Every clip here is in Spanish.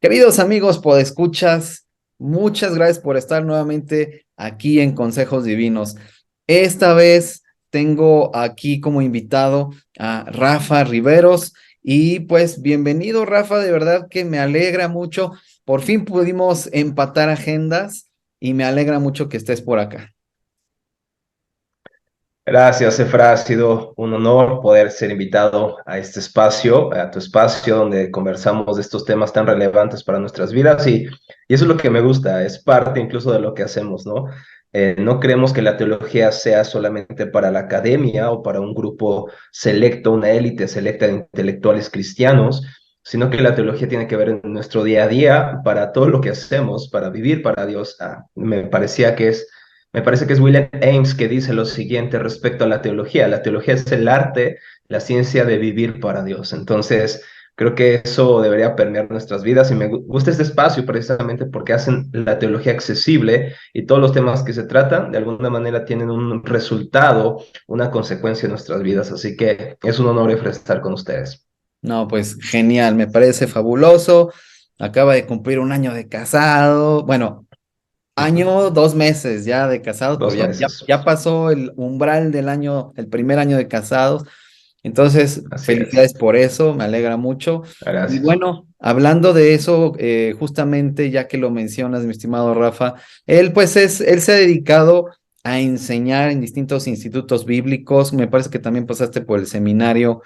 Queridos amigos podescuchas, muchas gracias por estar nuevamente aquí en Consejos Divinos. Esta vez tengo aquí como invitado a Rafa Riveros y pues bienvenido Rafa, de verdad que me alegra mucho. Por fin pudimos empatar agendas y me alegra mucho que estés por acá. Gracias, Efra. Ha sido un honor poder ser invitado a este espacio, a tu espacio donde conversamos de estos temas tan relevantes para nuestras vidas y eso es lo que me gusta, es parte incluso de lo que hacemos, ¿no? No creemos que la teología sea solamente para la academia o para un grupo selecto, una élite selecta de intelectuales cristianos, sino que la teología tiene que ver en nuestro día a día para todo lo que hacemos, para vivir para Dios. Me parece que es William Ames que dice lo siguiente respecto a la teología. La teología es el arte, la ciencia de vivir para Dios. Entonces, creo que eso debería permear nuestras vidas y me gusta este espacio precisamente porque hacen la teología accesible y todos los temas que se tratan de alguna manera tienen un resultado, una consecuencia en nuestras vidas. Así que es un honor estar con ustedes. No, pues genial, me parece fabuloso. Acaba de cumplir un año de casado. Bueno, Ujú. año, 2 meses ya de casados, pero Dos ya, ya, meses. ya pasó el umbral del año, el primer año de casados. Entonces, Así es. felicidades por eso, me alegra mucho. Y Gracias. bueno, hablando de eso, justamente ya que lo mencionas, mi estimado Rafa, él se ha dedicado a enseñar en distintos institutos bíblicos. Me parece que también pasaste por el seminario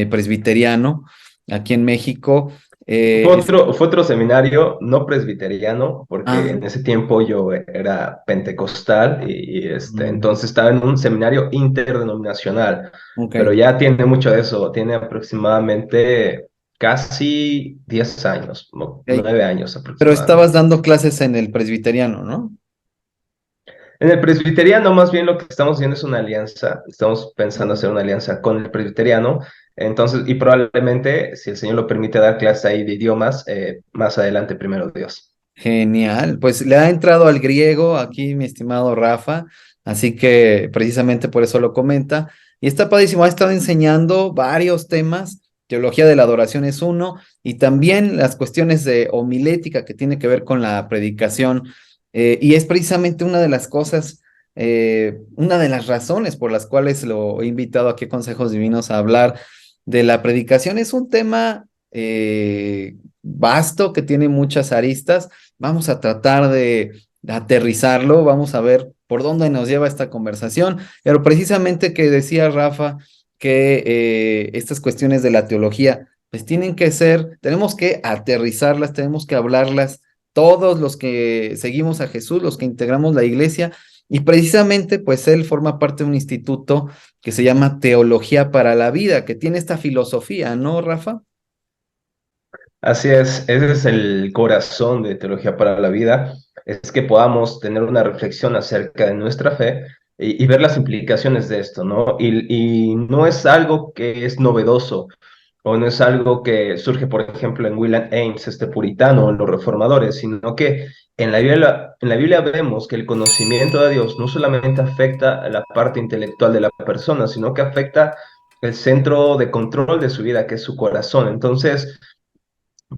presbiteriano aquí en México. Fue Eh, es- fue otro seminario no presbiteriano, porque ah, en ese tiempo yo era pentecostal mm, entonces estaba en un seminario interdenominacional, pero ok. ya tiene mucho de eso, tiene aproximadamente casi 10 años, Ok. 9 años Pero estabas aproximadamente. dando clases en el presbiteriano, ¿no? En el presbiteriano, más bien lo que estamos haciendo es una alianza. Estamos pensando Mm. hacer una alianza con el presbiteriano. Entonces, y probablemente, si el Señor lo permite, dar clase ahí de idiomas más adelante, primero Dios. Genial. Pues le ha entrado al griego aquí, mi estimado Rafa, así que precisamente por eso lo comenta. Y está padrísimo, ha estado enseñando varios temas. Teología de la adoración es uno, y también las cuestiones de homilética que tiene que ver con la predicación. Y es precisamente una de las cosas, una de las razones por las cuales lo he invitado aquí a Consejos Divinos a hablar de la predicación. Es un tema vasto que tiene muchas aristas. Vamos a tratar de aterrizarlo, vamos a ver por dónde nos lleva esta conversación, pero precisamente que decía Rafa que estas cuestiones de la teología, pues tienen que ser, tenemos que aterrizarlas, tenemos que hablarlas todos los que seguimos a Jesús, los que integramos la iglesia, y precisamente pues él forma parte de un instituto que se llama Teología para la Vida, que tiene esta filosofía, ¿no, Rafa? Así es, ese es el corazón de Teología para la Vida, es que podamos tener una reflexión acerca de nuestra fe y ver las implicaciones de esto, ¿no? Y no es algo que es novedoso o no es algo que surge, por ejemplo, en William Ames, este puritano, en los reformadores, sino que en la Biblia vemos que el conocimiento de Dios no solamente afecta a la parte intelectual de la persona, sino que afecta el centro de control de su vida, que es su corazón. Entonces,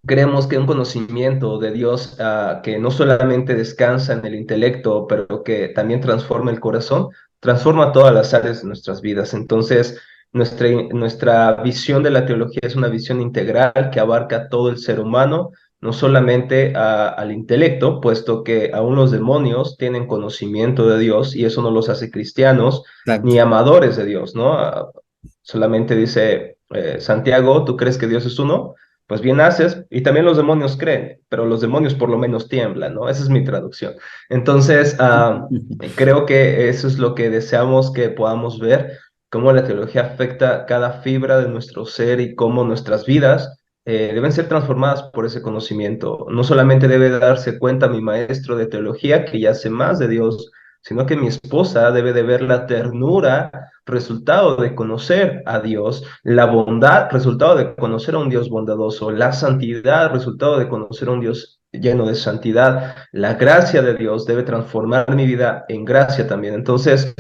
creemos que un conocimiento de Dios que no solamente descansa en el intelecto, pero que también transforma el corazón, transforma todas las áreas de nuestras vidas. Entonces, nuestra visión de la teología es una visión integral que abarca todo el ser humano, no solamente al intelecto, puesto que aún los demonios tienen conocimiento de Dios y eso no los hace cristianos Exacto. ni amadores de Dios, ¿no? Solamente dice Santiago, ¿tú crees que Dios es uno? Pues bien haces, y también los demonios creen, pero los demonios por lo menos tiemblan, ¿no? Esa es mi traducción. Entonces, creo que eso es lo que deseamos que podamos ver, cómo la teología afecta cada fibra de nuestro ser y cómo nuestras vidas deben ser transformadas por ese conocimiento. No solamente debe darse cuenta mi maestro de teología, que ya sé más de Dios, sino que mi esposa debe de ver la ternura, resultado de conocer a Dios, la bondad, resultado de conocer a un Dios bondadoso, la santidad, resultado de conocer a un Dios lleno de santidad, la gracia de Dios debe transformar mi vida en gracia también. Entonces,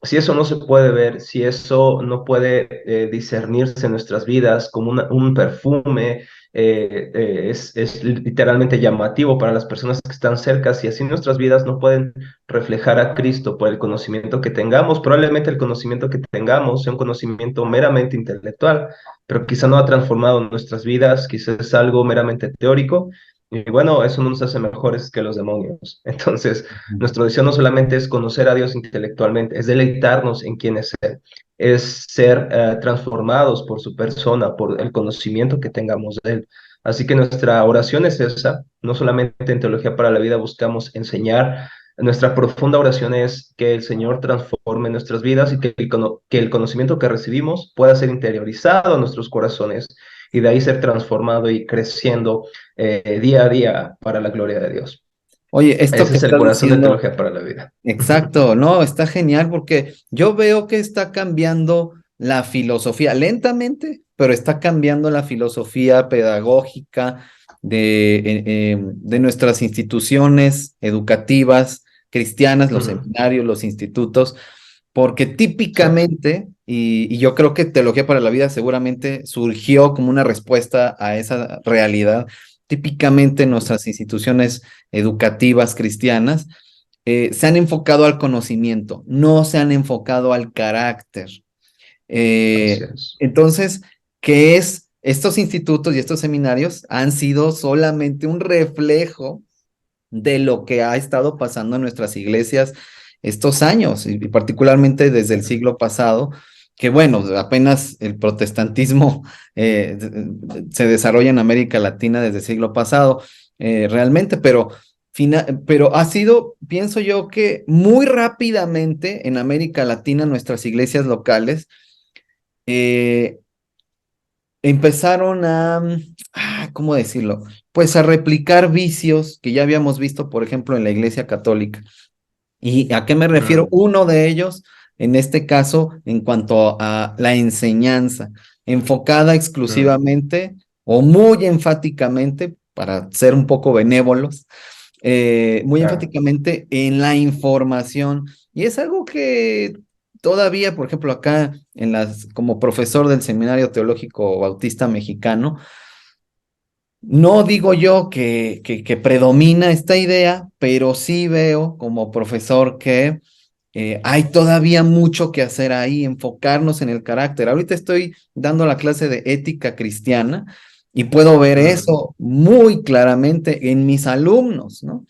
si eso no se puede ver, si eso no puede discernirse en nuestras vidas como un perfume, es literalmente llamativo para las personas que están cerca, si así nuestras vidas no pueden reflejar a Cristo por el conocimiento que tengamos, probablemente el conocimiento que tengamos sea un conocimiento meramente intelectual, pero quizá no ha transformado nuestras vidas, quizás es algo meramente teórico. Y bueno, eso no nos hace mejores que los demonios. Entonces, nuestro deseo no solamente es conocer a Dios intelectualmente, es deleitarnos en quién es Él, es ser transformados por su persona, por el conocimiento que tengamos de Él. Así que nuestra oración es esa, no solamente en Teología para la Vida buscamos enseñar, nuestra profunda oración es que el Señor transforme nuestras vidas y que que el conocimiento que recibimos pueda ser interiorizado en nuestros corazones y de ahí ser transformado y creciendo día a día para la gloria de Dios. Oye, esto Ese que es el estás corazón de diciendo, Teología para la Vida. exacto, no, está genial porque yo veo que está cambiando la filosofía lentamente, pero está cambiando la filosofía pedagógica de nuestras instituciones educativas cristianas, los Ujú. seminarios, los institutos, porque Sí, típicamente, y yo creo que Teología para la Vida seguramente surgió como una respuesta a esa realidad, típicamente nuestras instituciones educativas cristianas se han enfocado al conocimiento, no se han enfocado al carácter. así Eh, es. entonces, ¿qué es? Estos institutos y estos seminarios han sido solamente un reflejo de lo que ha estado pasando en nuestras iglesias estos años, y particularmente desde el siglo pasado, que bueno, apenas el protestantismo se desarrolla en América Latina desde el siglo pasado, realmente, pero ha sido, pienso yo, que muy rápidamente en América Latina nuestras iglesias locales eh, empezaron ¿cómo decirlo? Pues a replicar vicios que ya habíamos visto, por ejemplo, en la Iglesia Católica. ¿Y a qué me refiero? Mm, Uno de ellos, en este caso, en cuanto a la enseñanza, enfocada mm, exclusivamente o muy enfáticamente, para ser un poco benévolos, muy claro. enfáticamente en la información. Y es algo que todavía, por ejemplo, acá como profesor del Seminario Teológico Bautista Mexicano, no digo yo que predomina esta idea, pero sí veo como profesor que hay todavía mucho que hacer ahí, enfocarnos en el carácter. Ahorita estoy dando la clase de ética cristiana y puedo ver Mm, eso muy claramente en mis alumnos, ¿no?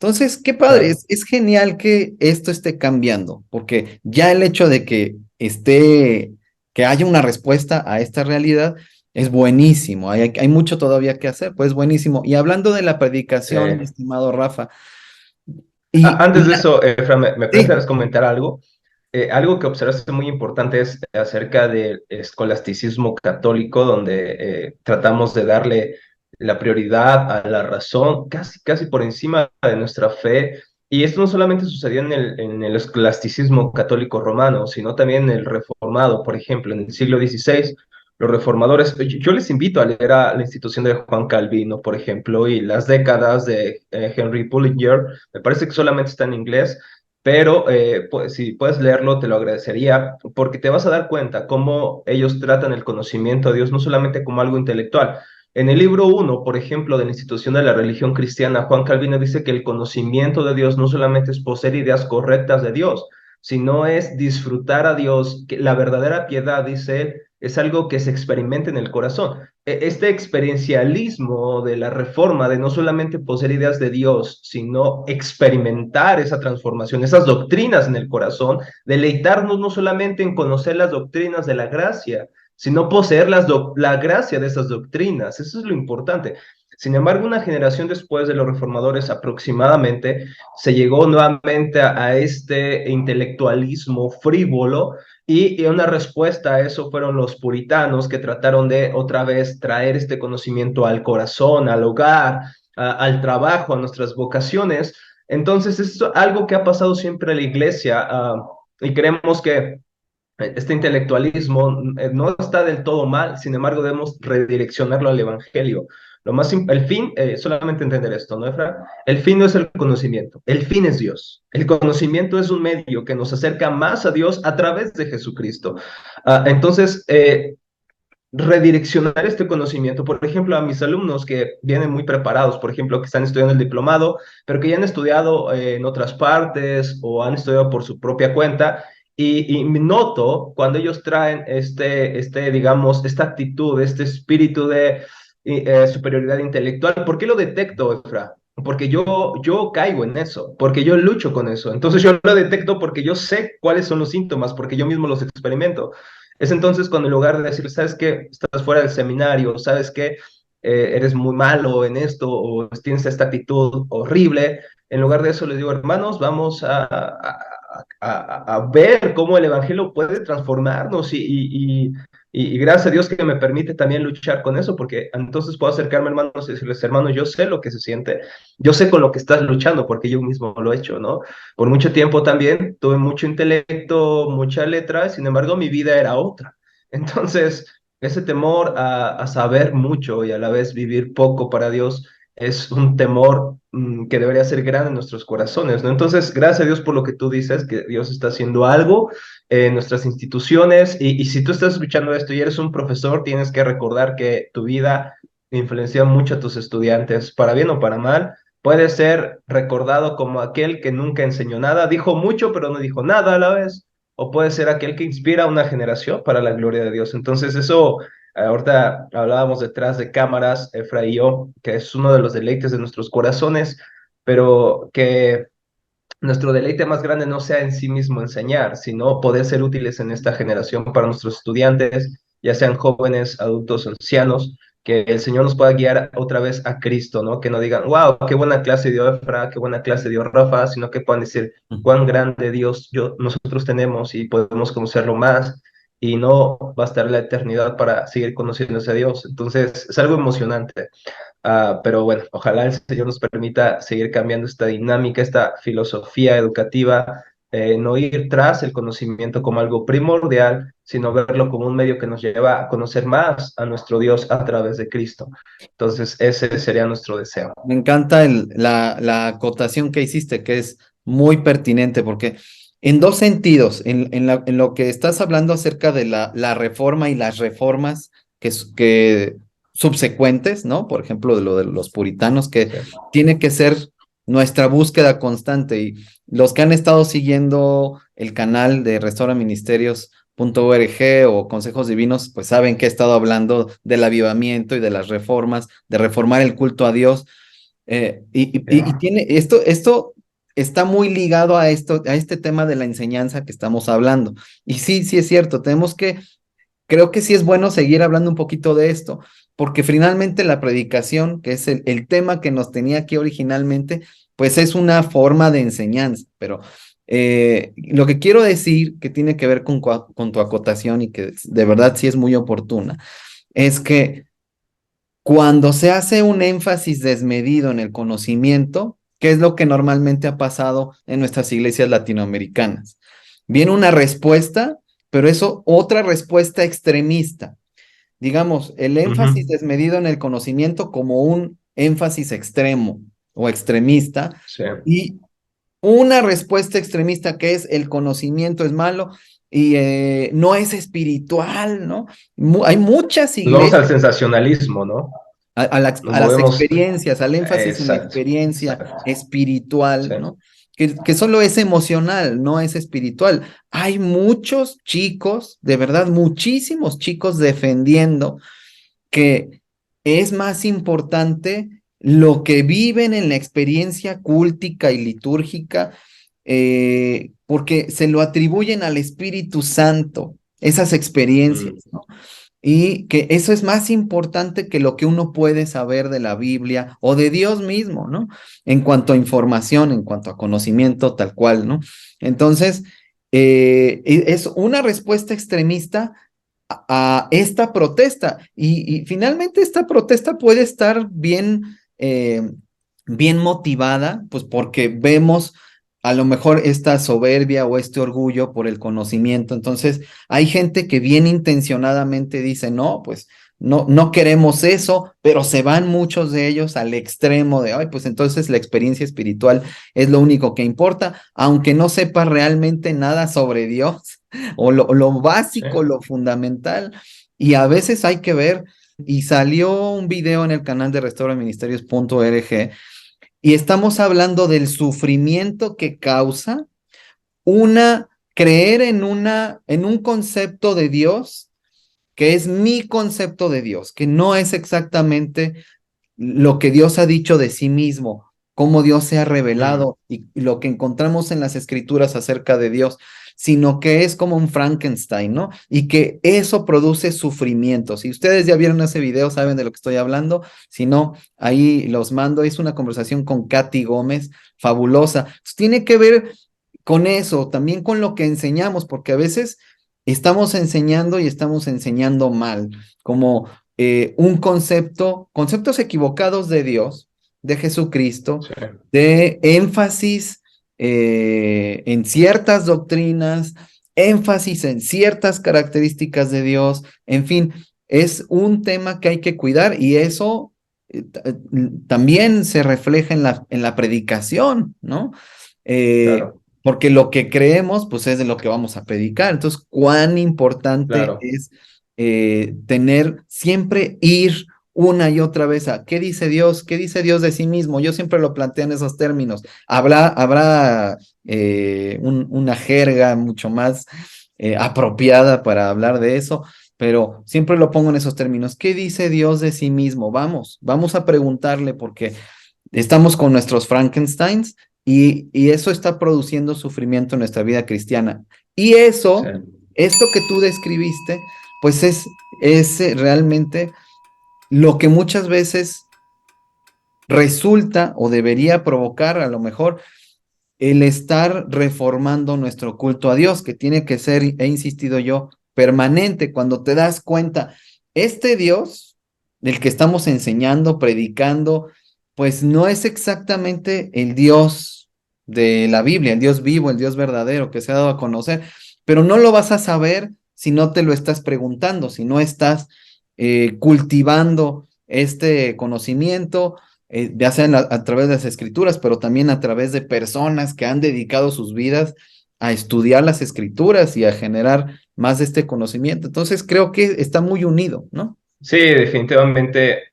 Entonces, qué padre, claro. es genial que esto esté cambiando, porque ya el hecho de que que haya una respuesta a esta realidad es buenísimo. Hay mucho todavía que hacer, pues buenísimo. Y hablando de la predicación, mi Sí. estimado Rafa, y Antes de eso, Efra, ¿me sí, permites comentar algo? Algo que observaste muy importante es acerca del escolasticismo católico, donde tratamos de darle la prioridad a la razón, casi, casi por encima de nuestra fe. Y esto no solamente sucedió en el escolasticismo católico romano, sino también en el reformado, por ejemplo, en el siglo XVI. Los reformadores, yo les invito a leer a la institución de Juan Calvino, por ejemplo, y las décadas de Henry Bullinger, me parece que solamente está en inglés, pero pues, si puedes leerlo, te lo agradecería, porque te vas a dar cuenta cómo ellos tratan el conocimiento de Dios no solamente como algo intelectual. En el libro uno, por ejemplo, de la institución de la religión cristiana, Juan Calvino dice que el conocimiento de Dios no solamente es poseer ideas correctas de Dios, sino es disfrutar a Dios, que la verdadera piedad, dice él, es algo que se experimenta en el corazón. Este experiencialismo de la reforma, de no solamente poseer ideas de Dios, sino experimentar esa transformación, esas doctrinas en el corazón, deleitarnos no solamente en conocer las doctrinas de la gracia, sino poseer la gracia de esas doctrinas. Eso es lo importante. Sin embargo, una generación después de los reformadores aproximadamente, se llegó nuevamente a este intelectualismo frívolo y una respuesta a eso fueron los puritanos que trataron de otra vez traer este conocimiento al corazón, al hogar, al trabajo, a nuestras vocaciones. Entonces, es algo que ha pasado siempre en la iglesia y creemos que este intelectualismo no está del todo mal, sin embargo, debemos redireccionarlo al evangelio. El fin, solamente entender esto, ¿no, Efra? El fin no es el conocimiento, el fin es Dios. El conocimiento es un medio que nos acerca más a Dios a través de Jesucristo. Entonces, redireccionar este conocimiento, por ejemplo, a mis alumnos que vienen muy preparados, por ejemplo, que están estudiando el diplomado, pero que ya han estudiado en otras partes o han estudiado por su propia cuenta, y noto cuando ellos traen digamos, esta actitud, este espíritu de superioridad intelectual. ¿Por qué lo detecto, Efra? Porque yo caigo en eso, porque yo lucho con eso. Entonces yo lo detecto porque yo sé cuáles son los síntomas, porque yo mismo los experimento. Es entonces cuando en lugar de decir, ¿sabes qué? Estás fuera del seminario, ¿sabes qué? Eres muy malo en esto o tienes esta actitud horrible. En lugar de eso les digo, hermanos, vamos a ver cómo el Evangelio puede transformarnos y gracias a Dios que me permite también luchar con eso, porque entonces puedo acercarme, hermanos, y decirles, hermanos, yo sé lo que se siente, yo sé con lo que estás luchando, porque yo mismo lo he hecho, ¿no? Por mucho tiempo también tuve mucho intelecto, mucha letra, sin embargo mi vida era otra. Entonces, ese temor a saber mucho y a la vez vivir poco para Dios es un temor que debería ser grande en nuestros corazones, ¿no? Entonces, gracias a Dios por lo que tú dices, que Dios está haciendo algo en nuestras instituciones y si tú estás escuchando esto y eres un profesor, tienes que recordar que tu vida influencia mucho a tus estudiantes, para bien o para mal. Puede ser recordado como aquel que nunca enseñó nada, dijo mucho pero no dijo nada a la vez, o puede ser aquel que inspira a una generación para la gloria de Dios. Entonces eso, ahorita hablábamos detrás de cámaras, Efra y yo, que es uno de los deleites de nuestros corazones, pero que nuestro deleite más grande no sea en sí mismo enseñar, sino poder ser útiles en esta generación para nuestros estudiantes, ya sean jóvenes, adultos, ancianos, que el Señor nos pueda guiar otra vez a Cristo, ¿no? Que no digan, wow, qué buena clase dio Efra, qué buena clase dio Rafa, sino que puedan decir, cuán grande Dios nosotros tenemos y podemos conocerlo más y no bastar la eternidad para seguir conociéndose a Dios. Entonces, es algo emocionante. Pero bueno, ojalá el Señor nos permita seguir cambiando esta dinámica, esta filosofía educativa, no ir tras el conocimiento como algo primordial, sino verlo como un medio que nos lleva a conocer más a nuestro Dios a través de Cristo. Entonces, ese sería nuestro deseo. Me encanta la acotación que hiciste, que es muy pertinente, porque en dos sentidos, en lo que estás hablando acerca de la reforma y las reformas que subsecuentes, ¿no? Por ejemplo, de lo de los puritanos, que Sí. tiene que ser nuestra búsqueda constante. Y los que han estado siguiendo el canal de restauraministerios.org o Consejos Divinos, pues saben que he estado hablando del avivamiento y de las reformas, de reformar el culto a Dios. Y Yeah. tiene esto está muy ligado a este tema de la enseñanza que estamos hablando. Y sí, sí es cierto, creo que sí es bueno seguir hablando un poquito de esto, porque finalmente la predicación, que es el tema que nos tenía aquí originalmente, pues es una forma de enseñanza, pero lo que quiero decir, que tiene que ver con tu acotación y que de verdad sí es muy oportuna, es que cuando se hace un énfasis desmedido en el conocimiento, ¿qué es lo que normalmente ha pasado en nuestras iglesias latinoamericanas? Viene una respuesta, pero eso otra respuesta extremista. Digamos, el énfasis Ujú. desmedido en el conocimiento como un énfasis extremo o extremista Sí. y una respuesta extremista que es el conocimiento es malo y no es espiritual, ¿no? Hay muchas Nos vamos al iglesias sensacionalismo, ¿no? Nos a las movemos. experiencias, al énfasis en la Exacto, experiencia exacto. espiritual, Sí. ¿no? Que solo es emocional, no es espiritual. Hay muchos chicos, de verdad, muchísimos chicos defendiendo que es más importante lo que viven en la experiencia cúltica y litúrgica, porque se lo atribuyen al Espíritu Santo, esas Mm. experiencias, ¿no? Y que eso es más importante que lo que uno puede saber de la Biblia o de Dios mismo, ¿no? En cuanto a información, en cuanto a conocimiento, tal cual, ¿no? Entonces, es una respuesta extremista a esta protesta y finalmente esta protesta puede estar bien, bien motivada, pues porque vemos a lo mejor esta soberbia o este orgullo por el conocimiento. Entonces, hay gente que bien intencionadamente dice, no, pues no queremos eso, pero se van muchos de ellos al extremo de, ay, pues entonces la experiencia espiritual es lo único que importa, aunque no sepa realmente nada sobre Dios o lo Sí, básico, lo fundamental. Y a veces hay que ver, y salió un video en el canal de restauraministerios.org y estamos hablando del sufrimiento que causa creer en un concepto de Dios que es mi concepto de Dios, que no es exactamente lo que Dios ha dicho de sí mismo, cómo Dios se ha mm, revelado y lo que encontramos en las escrituras acerca de Dios, sino que es como un Frankenstein, ¿no? Y que eso produce sufrimiento. Si ustedes ya vieron ese video, saben de lo que estoy hablando. Si no, ahí los mando. Es una conversación con Katy Gómez, fabulosa. Pues tiene que ver con eso, también con lo que enseñamos, porque a veces estamos enseñando y estamos enseñando mal, como conceptos equivocados de Dios, de Jesucristo, sí, de énfasis en ciertas doctrinas, énfasis en ciertas características de Dios, en fin, es un tema que hay que cuidar y eso también se refleja en la predicación, ¿no? Eh, claro, porque lo que creemos, pues es de lo que vamos a predicar. Entonces, cuán importante claro. es siempre ir una y otra vez a qué dice Dios, qué dice Dios de sí mismo. Yo siempre lo planteo en esos términos. Habrá una jerga mucho más apropiada para hablar de eso, pero siempre lo pongo en esos términos. ¿Qué dice Dios de sí mismo? Vamos a preguntarle porque estamos con nuestros Frankensteins y eso está produciendo sufrimiento en nuestra vida cristiana. Y Sí. esto que tú describiste, pues es realmente lo que muchas veces resulta o debería provocar a lo mejor el estar reformando nuestro culto a Dios, que tiene que ser, he insistido yo, permanente. Cuando te das cuenta, este Dios del que estamos enseñando, predicando, pues no es exactamente el Dios de la Biblia, el Dios vivo, el Dios verdadero que se ha dado a conocer, pero no lo vas a saber si no te lo estás preguntando, si no estás cultivando este conocimiento ya sea a través de las escrituras, pero también a través de personas que han dedicado sus vidas a estudiar las escrituras y a generar más de este conocimiento. Entonces creo que está muy unido, ¿no? Sí, definitivamente.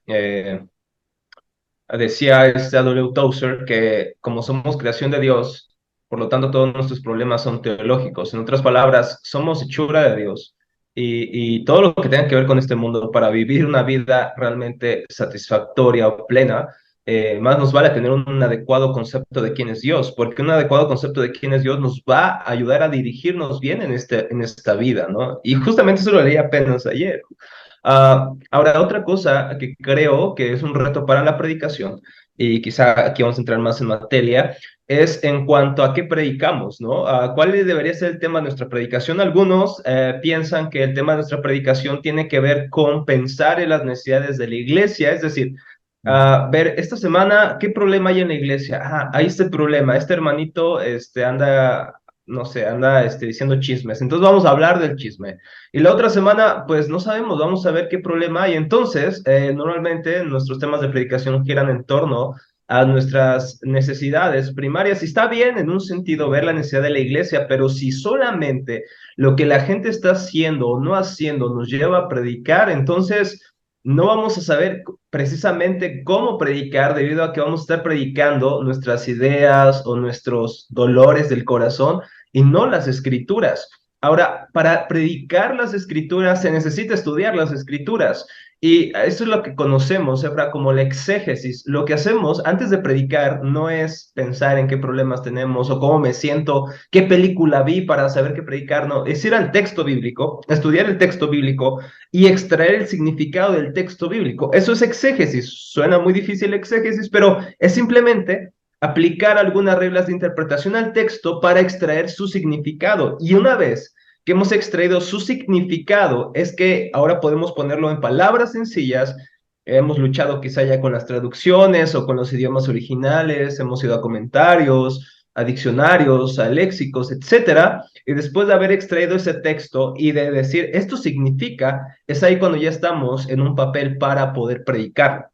Decía este A.W. Tozer que como somos creación de Dios, por lo tanto todos nuestros problemas son teológicos. En otras palabras, somos hechura de Dios y todo lo que tenga que ver con este mundo para vivir una vida realmente satisfactoria o plena, más nos vale tener un adecuado concepto de quién es Dios, porque un adecuado concepto de quién es Dios nos va a ayudar a dirigirnos bien en esta vida, ¿no? Y justamente eso lo leí apenas ayer. Ahora, otra cosa que creo que es un reto para la predicación, y quizá aquí vamos a entrar más en materia, es en cuanto a qué predicamos, ¿no? ¿Cuál debería ser el tema de nuestra predicación? Algunos piensan que el tema de nuestra predicación tiene que ver con pensar en las necesidades de la iglesia, es decir, ver esta semana qué problema hay en la iglesia. Hay este problema, este hermanito anda, no sé, anda diciendo chismes, entonces vamos a hablar del chisme. Y la otra semana, pues no sabemos, vamos a ver qué problema hay. Entonces, normalmente nuestros temas de predicación giran en torno a nuestras necesidades primarias. Y está bien en un sentido ver la necesidad de la iglesia, pero si solamente lo que la gente está haciendo o no haciendo nos lleva a predicar, entonces no vamos a saber precisamente cómo predicar debido a que vamos a estar predicando nuestras ideas o nuestros dolores del corazón y no las escrituras. Ahora, para predicar las escrituras se necesita estudiar las escrituras. Y eso es lo que conocemos, Efra, como la exégesis. Lo que hacemos antes de predicar no es pensar en qué problemas tenemos o cómo me siento, qué película vi para saber qué predicar, no. Es ir al texto bíblico, estudiar el texto bíblico y extraer el significado del texto bíblico. Eso es exégesis. Suena muy difícil exégesis, pero es simplemente aplicar algunas reglas de interpretación al texto para extraer su significado. Y una vez que hemos extraído su significado, es que ahora podemos ponerlo en palabras sencillas. Hemos luchado quizá ya con las traducciones o con los idiomas originales, hemos ido a comentarios, a diccionarios, a léxicos, etcétera, y después de haber extraído ese texto y de decir, esto significa, es ahí cuando ya estamos en un papel para poder predicar.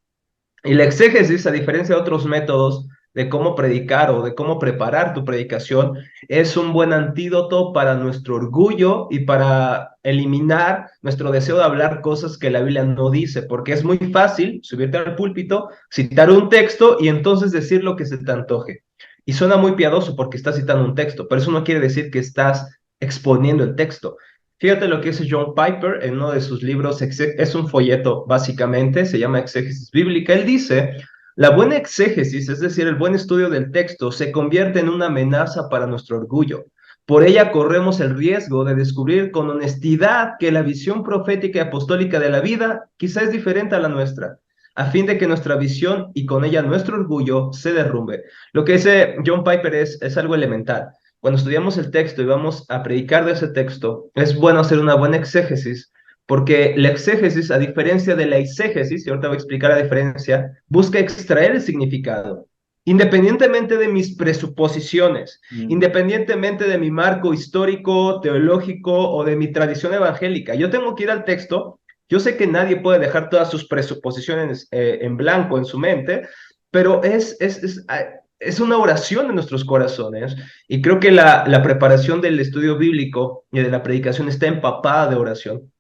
Y la exégesis, a diferencia de otros métodos de cómo predicar o de cómo preparar tu predicación, es un buen antídoto para nuestro orgullo y para eliminar nuestro deseo de hablar cosas que la Biblia no dice, porque es muy fácil subirte al púlpito, citar un texto y entonces decir lo que se te antoje. Y suena muy piadoso porque estás citando un texto, pero eso no quiere decir que estás exponiendo el texto. Fíjate lo que dice John Piper en uno de sus libros, es un folleto básicamente, se llama Exégesis Bíblica. Él dice, la buena exégesis, es decir, el buen estudio del texto, se convierte en una amenaza para nuestro orgullo. Por ella corremos el riesgo de descubrir con honestidad que la visión profética y apostólica de la vida quizá es diferente a la nuestra, a fin de que nuestra visión y con ella nuestro orgullo se derrumbe. Lo que dice John Piper es algo elemental. Cuando estudiamos el texto y vamos a predicar de ese texto, es bueno hacer una buena exégesis, porque la exégesis, a diferencia de la eisegesis, y ahorita voy a explicar la diferencia, busca extraer el significado, independientemente de mis presuposiciones, Mm. independientemente de mi marco histórico, teológico o de mi tradición evangélica. Yo tengo que ir al texto. Yo sé que nadie puede dejar todas sus presuposiciones en blanco en su mente, pero es una oración de nuestros corazones y creo que la preparación del estudio bíblico y de la predicación está empapada de oración.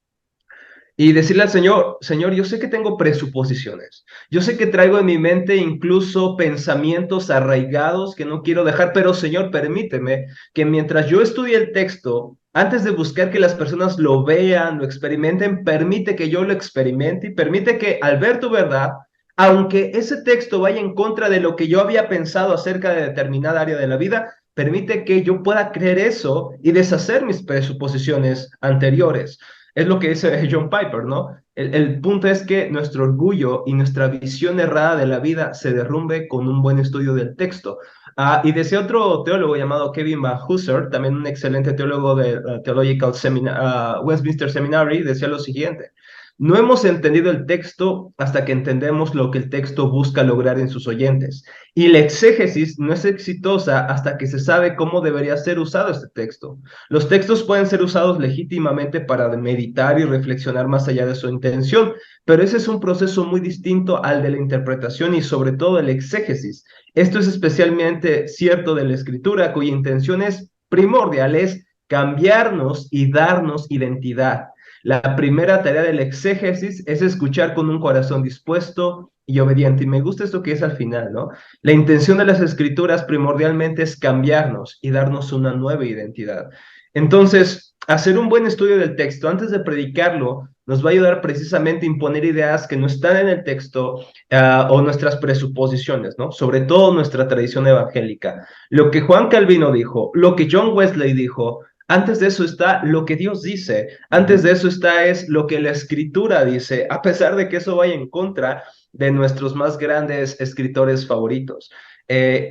Y decirle al Señor, Señor, yo sé que tengo presuposiciones, yo sé que traigo en mi mente incluso pensamientos arraigados que no quiero dejar, pero Señor, permíteme que mientras yo estudie el texto, antes de buscar que las personas lo vean, lo experimenten, permite que yo lo experimente y permite que al ver tu verdad, aunque ese texto vaya en contra de lo que yo había pensado acerca de determinada área de la vida, permite que yo pueda creer eso y deshacer mis presuposiciones anteriores. Es lo que dice John Piper, ¿no? El punto es que nuestro orgullo y nuestra visión errada de la vida se derrumbe con un buen estudio del texto. Y decía otro teólogo llamado Kevin Van Hooser, también un excelente teólogo de Westminster Seminary, decía lo siguiente: no hemos entendido el texto hasta que entendemos lo que el texto busca lograr en sus oyentes. Y la exégesis no es exitosa hasta que se sabe cómo debería ser usado este texto. Los textos pueden ser usados legítimamente para meditar y reflexionar más allá de su intención, pero ese es un proceso muy distinto al de la interpretación y sobre todo el exégesis. Esto es especialmente cierto de la escritura, cuya intención es primordial, es cambiarnos y darnos identidad. La primera tarea del exégesis es escuchar con un corazón dispuesto y obediente. Y me gusta esto que es al final, ¿no? La intención de las escrituras primordialmente es cambiarnos y darnos una nueva identidad. Entonces, hacer un buen estudio del texto antes de predicarlo nos va a ayudar precisamente a imponer ideas que no están en el texto o nuestras presuposiciones, ¿no? Sobre todo nuestra tradición evangélica. Lo que Juan Calvino dijo, lo que John Wesley dijo, antes de eso está lo que Dios dice, antes Ujú. de eso está es lo que la escritura dice, a pesar de que eso vaya en contra de nuestros más grandes escritores favoritos.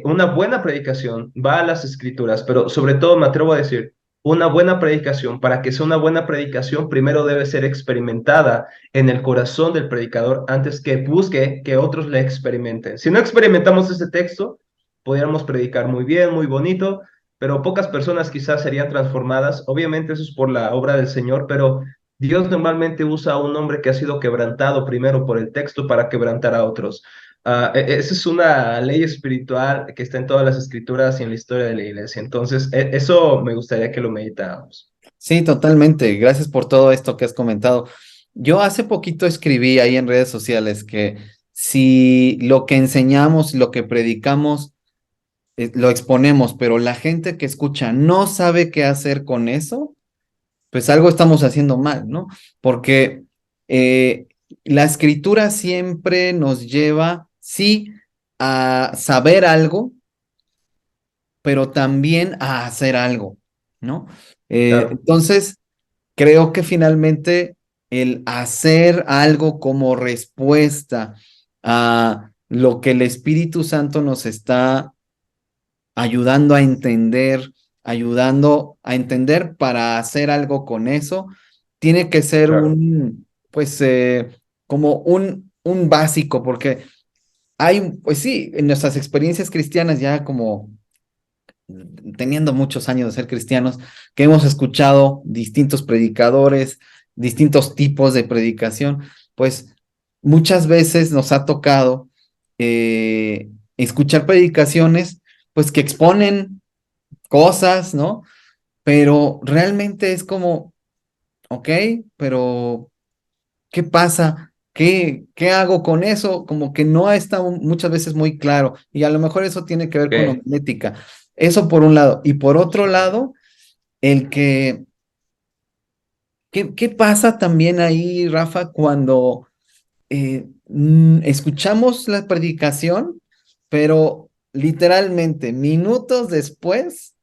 Una buena predicación va a las escrituras, pero sobre todo me atrevo a decir, una buena predicación, para que sea una buena predicación, primero debe ser experimentada en el corazón del predicador antes que busque que otros la experimenten. Si no experimentamos ese texto, podríamos predicar muy bien, muy bonito, pero pocas personas quizás serían transformadas. Obviamente eso es por la obra del Señor, pero Dios normalmente usa a un hombre que ha sido quebrantado primero por el texto para quebrantar a otros. Esa es una ley espiritual que está en todas las escrituras y en la historia de la iglesia. Entonces, eso me gustaría que lo meditáramos. Sí, totalmente. Gracias por todo esto que has comentado. Yo hace poquito escribí ahí en redes sociales que si lo que enseñamos, lo que predicamos, lo exponemos, pero la gente que escucha no sabe qué hacer con eso, pues algo estamos haciendo mal, ¿no? Porque eh, la escritura siempre nos lleva, sí, a saber algo, pero también a hacer algo, ¿no? Claro, Entonces, creo que finalmente el hacer algo como respuesta a lo que el Espíritu Santo nos está ayudando a entender para hacer algo con eso, tiene que ser claro, pues, como un básico, porque hay, pues sí, en nuestras experiencias cristianas ya como teniendo muchos años de ser cristianos, que hemos escuchado distintos predicadores, distintos tipos de predicación, pues muchas veces nos ha tocado escuchar predicaciones, pues que exponen cosas, ¿no? Pero realmente es como, ok, pero ¿qué pasa? ¿Qué hago con eso? Como que no está muchas veces muy claro. Y a lo mejor eso tiene que ver con Ok. homilética. Eso por un lado. Y por otro lado, el que, ¿qué pasa también ahí, Rafa, cuando escuchamos la predicación, pero literalmente minutos después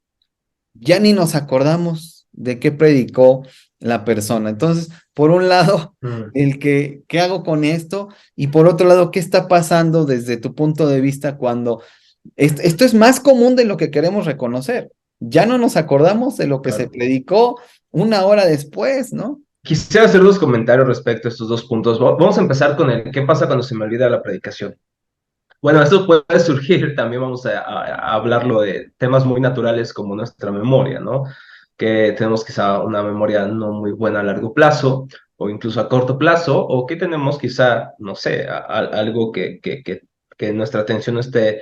ya ni nos acordamos de qué predicó la persona? Entonces, por un lado, Mm, ¿qué hago con esto? Y por otro lado, ¿qué está pasando desde tu punto de vista cuando esto es más común de lo que queremos reconocer? Ya no nos acordamos de lo que se claro. predicó una hora después, ¿no? Quisiera hacer dos comentarios respecto a estos dos puntos. Vamos a empezar con el qué pasa cuando se me olvida la predicación. Bueno, esto puede surgir, también vamos a hablarlo de temas muy naturales como nuestra memoria, ¿no? Que tenemos quizá una memoria no muy buena a largo plazo o incluso a corto plazo, o que tenemos quizá, no sé, algo que nuestra atención no esté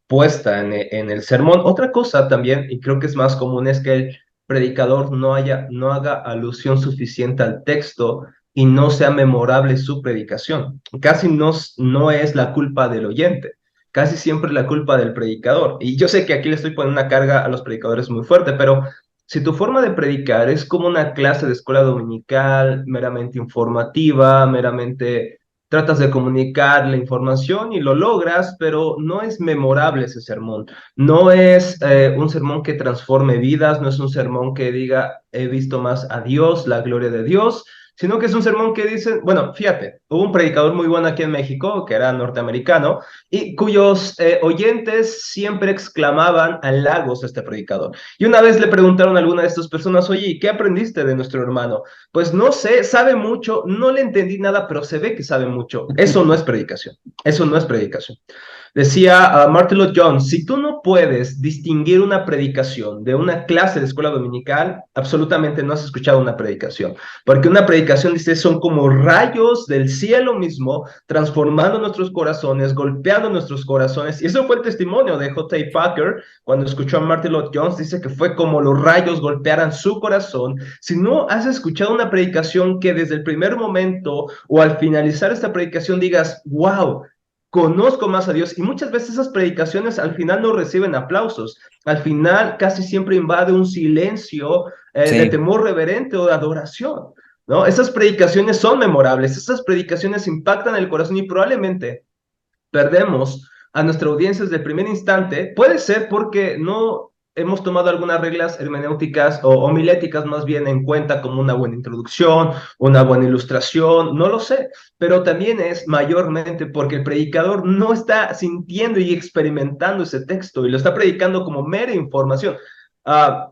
puesta en el sermón. Otra cosa también, y creo que es más común, es que el predicador no haga alusión suficiente al texto y no sea memorable su predicación. Casi no es la culpa del oyente, casi siempre es la culpa del predicador. Y yo sé que aquí le estoy poniendo una carga a los predicadores muy fuerte, pero si tu forma de predicar es como una clase de escuela dominical, meramente informativa, meramente tratas de comunicar la información y lo logras, pero no es memorable ese sermón. No es un sermón que transforme vidas, no es un sermón que diga, he visto más a Dios, la gloria de Dios, sino que es un sermón que dice, bueno, fíjate, hubo un predicador muy bueno aquí en México, que era norteamericano, y cuyos oyentes siempre exclamaban halagos a este predicador. Y una vez le preguntaron a alguna de estas personas, oye, ¿qué aprendiste de nuestro hermano? Pues no sé, sabe mucho, no le entendí nada, pero se ve que sabe mucho. Eso no es predicación, eso no es predicación. Decía Martin Lloyd Jones, si tú no puedes distinguir una predicación de una clase de escuela dominical, absolutamente no has escuchado una predicación, porque una predicación, dice, son como rayos del cielo mismo, transformando nuestros corazones, golpeando nuestros corazones, y eso fue el testimonio de J.I. Packer, cuando escuchó a Martin Lloyd Jones, dice que fue como los rayos golpearan su corazón. Si no has escuchado una predicación que desde el primer momento o al finalizar esta predicación digas, wow, conozco más a Dios, y muchas veces esas predicaciones al final no reciben aplausos, al final casi siempre invade un silencio de Sí, temor reverente o de adoración, ¿no? Esas predicaciones son memorables, esas predicaciones impactan el corazón y probablemente perdemos a nuestra audiencia desde el primer instante, puede ser porque no hemos tomado algunas reglas hermenéuticas o homiléticas más bien en cuenta como una buena introducción, una buena ilustración, no lo sé, pero también es mayormente porque el predicador no está sintiendo y experimentando ese texto y lo está predicando como mera información.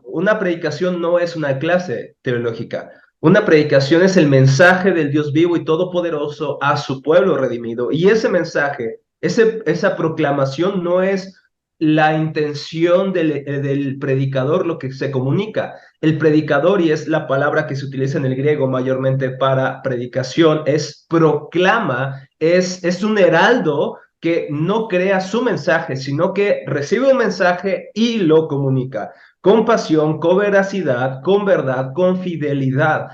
Una predicación no es una clase teológica. Una predicación es el mensaje del Dios vivo y todopoderoso a su pueblo redimido. Y ese mensaje, esa proclamación no es la intención del predicador lo que se comunica. El predicador, y es la palabra que se utiliza en el griego mayormente para predicación, es proclama, es un heraldo que no crea su mensaje, sino que recibe un mensaje y lo comunica con pasión, con veracidad, con verdad, con fidelidad.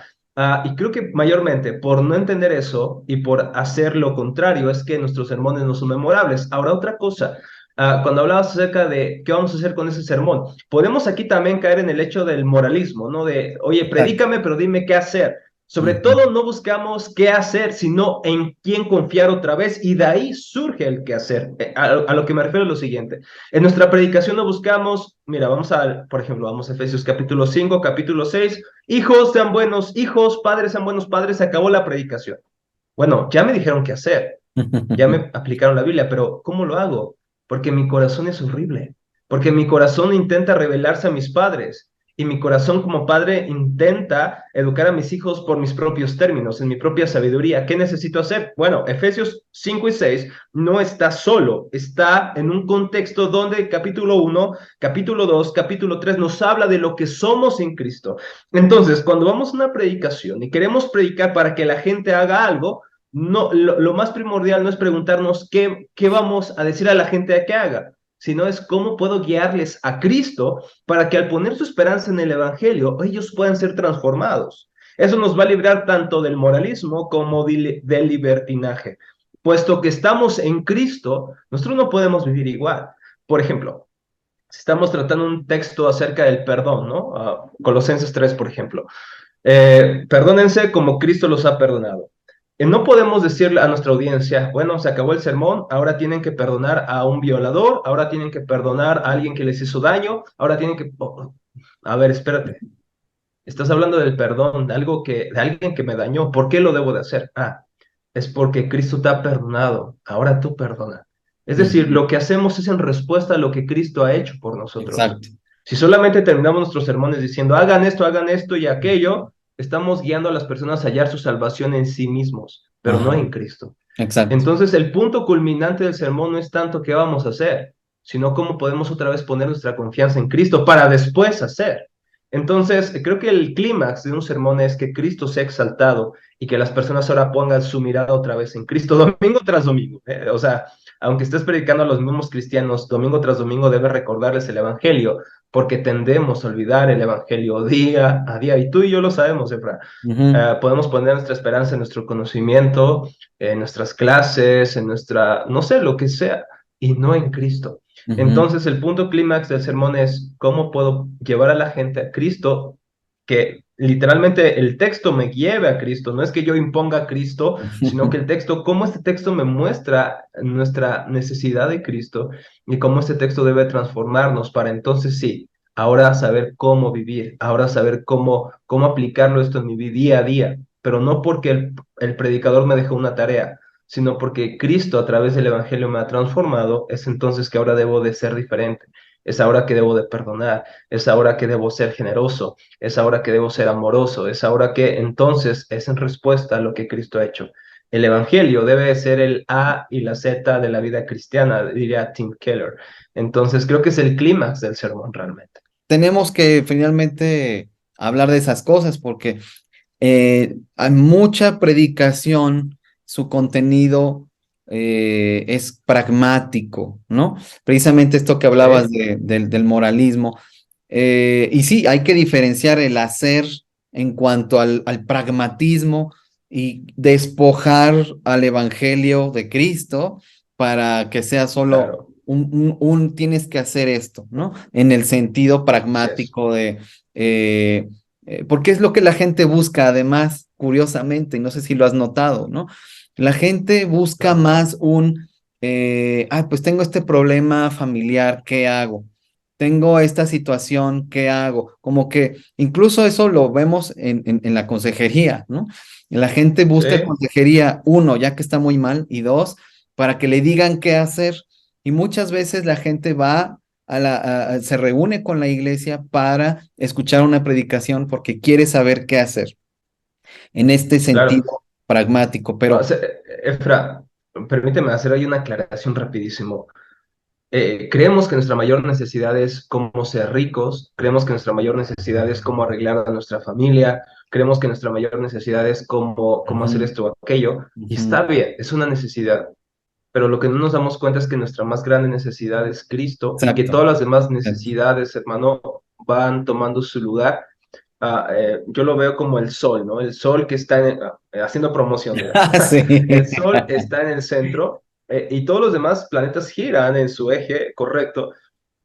Y creo que mayormente por no entender eso y por hacer lo contrario es que nuestros sermones no son memorables. Ahora, otra cosa, cuando hablabas acerca de qué vamos a hacer con ese sermón, podemos aquí también caer en el hecho del moralismo, ¿no? De, oye, exacto. predícame, pero dime qué hacer. Sobre Ujú. todo no buscamos qué hacer, sino en quién confiar otra vez, y de ahí surge el qué hacer. A lo que me refiero es lo siguiente. En nuestra predicación no buscamos, mira, por ejemplo, vamos a Efesios capítulo 5, capítulo 6, hijos sean buenos hijos, padres sean buenos padres, se acabó la predicación. Bueno, ya me dijeron qué hacer, ya me aplicaron la Biblia, pero ¿cómo lo hago? Porque mi corazón es horrible, porque mi corazón intenta rebelarse a mis padres. y mi corazón como padre intenta educar a mis hijos por mis propios términos, en mi propia sabiduría. ¿Qué necesito hacer? Bueno, Efesios 5 y 6 no está solo, está en un contexto donde capítulo 1, capítulo 2, capítulo 3 nos habla de lo que somos en Cristo. Entonces, cuando vamos a una predicación y queremos predicar para que la gente haga algo, no, lo más primordial no es preguntarnos qué vamos a decir a la gente que haga, sino es cómo puedo guiarles a Cristo para que al poner su esperanza en el Evangelio, ellos puedan ser transformados. Eso nos va a librar tanto del moralismo como del libertinaje. Puesto que estamos en Cristo, nosotros no podemos vivir igual. Por ejemplo, si estamos tratando un texto acerca del perdón, ¿no? Colosenses 3, por ejemplo. Perdónense como Cristo los ha perdonado. No podemos decirle a nuestra audiencia, bueno, se acabó el sermón, ahora tienen que perdonar a un violador, ahora tienen que perdonar a alguien que les hizo daño, ahora tienen que... a ver, espérate. Estás hablando del perdón, de alguien que me dañó. ¿Por qué lo debo de hacer? Es porque Cristo te ha perdonado. Ahora tú perdona. Es decir, Ujú. lo que hacemos es en respuesta a lo que Cristo ha hecho por nosotros. Exacto. Si solamente terminamos nuestros sermones diciendo hagan esto y aquello, estamos guiando a las personas a hallar su salvación en sí mismos, pero no Ajá. en Cristo. Exacto. Entonces, el punto culminante del sermón no es tanto qué vamos a hacer, sino cómo podemos otra vez poner nuestra confianza en Cristo para después hacer. Entonces, creo que el clímax de un sermón es que Cristo sea exaltado y que las personas ahora pongan su mirada otra vez en Cristo, domingo tras domingo. O sea, aunque estés predicando a los mismos cristianos, domingo tras domingo debes recordarles el Evangelio, porque tendemos a olvidar el Evangelio día a día, y tú y yo lo sabemos, Efra. Ujú. Podemos poner nuestra esperanza en nuestro conocimiento, en nuestras clases, en nuestra, no sé, lo que sea, y no en Cristo. Ujú. Entonces, el punto clímax del sermón es cómo puedo llevar a la gente a Cristo, que literalmente el texto me lleve a Cristo, no es que yo imponga a Cristo, sino que el texto, cómo este texto me muestra nuestra necesidad de Cristo y cómo este texto debe transformarnos para entonces sí, ahora saber cómo vivir, ahora saber cómo aplicarlo esto en mi día a día, pero no porque el predicador me dejó una tarea, sino porque Cristo a través del Evangelio me ha transformado, es entonces que ahora debo de ser diferente, es ahora que debo de perdonar, es ahora que debo ser generoso, es ahora que debo ser amoroso, es ahora que entonces es en respuesta a lo que Cristo ha hecho. El Evangelio debe ser el A y la Z de la vida cristiana, diría Tim Keller. Entonces creo que es el clímax del sermón realmente. Tenemos que finalmente hablar de esas cosas porque hay mucha predicación, su contenido es pragmático, ¿no? Precisamente esto que hablabas ¿Sí? del moralismo. Y sí, hay que diferenciar el hacer en cuanto al pragmatismo y despojar al Evangelio de Cristo para que sea solo Claro, tienes que hacer esto, ¿no? En el sentido así es. pragmático de... porque es lo que la gente busca, además, curiosamente, y no sé si lo has notado, ¿no? La gente busca Claro. más pues tengo este problema familiar, ¿qué hago? Tengo esta situación, ¿qué hago? Como que incluso eso lo vemos en la consejería, ¿no? La gente Sí, busca consejería, uno, ya que está muy mal, y dos, para que le digan qué hacer. Y muchas veces la gente va se reúne con la iglesia para escuchar una predicación porque quiere saber qué hacer en este claro. sentido pragmático, No, pero Efra, permíteme hacer ahí una aclaración rapidísimo. Creemos que nuestra mayor necesidad es cómo ser ricos, creemos que nuestra mayor necesidad es cómo arreglar a nuestra familia, creemos que nuestra mayor necesidad es cómo hacer ujú, esto o aquello, y ujú, está bien, es una necesidad, pero lo que no nos damos cuenta es que nuestra más grande necesidad es Cristo y que exacto, todas las demás exacto. necesidades, hermano, van tomando su lugar. Yo lo veo como el sol, ¿no? El sol que está haciendo promoción, mira. Ah, sí. El sol está en el centro y todos los demás planetas giran en su eje correcto,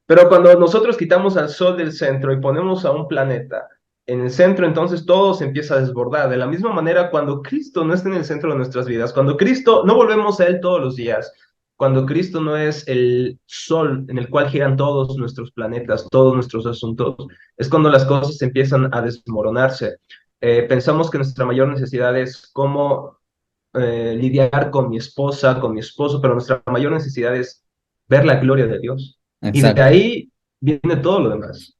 pero cuando nosotros quitamos al sol del centro y ponemos a un planeta en el centro, entonces todo se empieza a desbordar. De la misma manera, cuando Cristo no está en el centro de nuestras vidas, cuando Cristo no volvemos a Él todos los días, cuando Cristo no es el sol en el cual giran todos nuestros planetas, todos nuestros asuntos, es cuando las cosas empiezan a desmoronarse. Pensamos que nuestra mayor necesidad es cómo lidiar con mi esposa, con mi esposo, pero nuestra mayor necesidad es ver la gloria de Dios. Y de Exacto. ahí viene todo lo demás.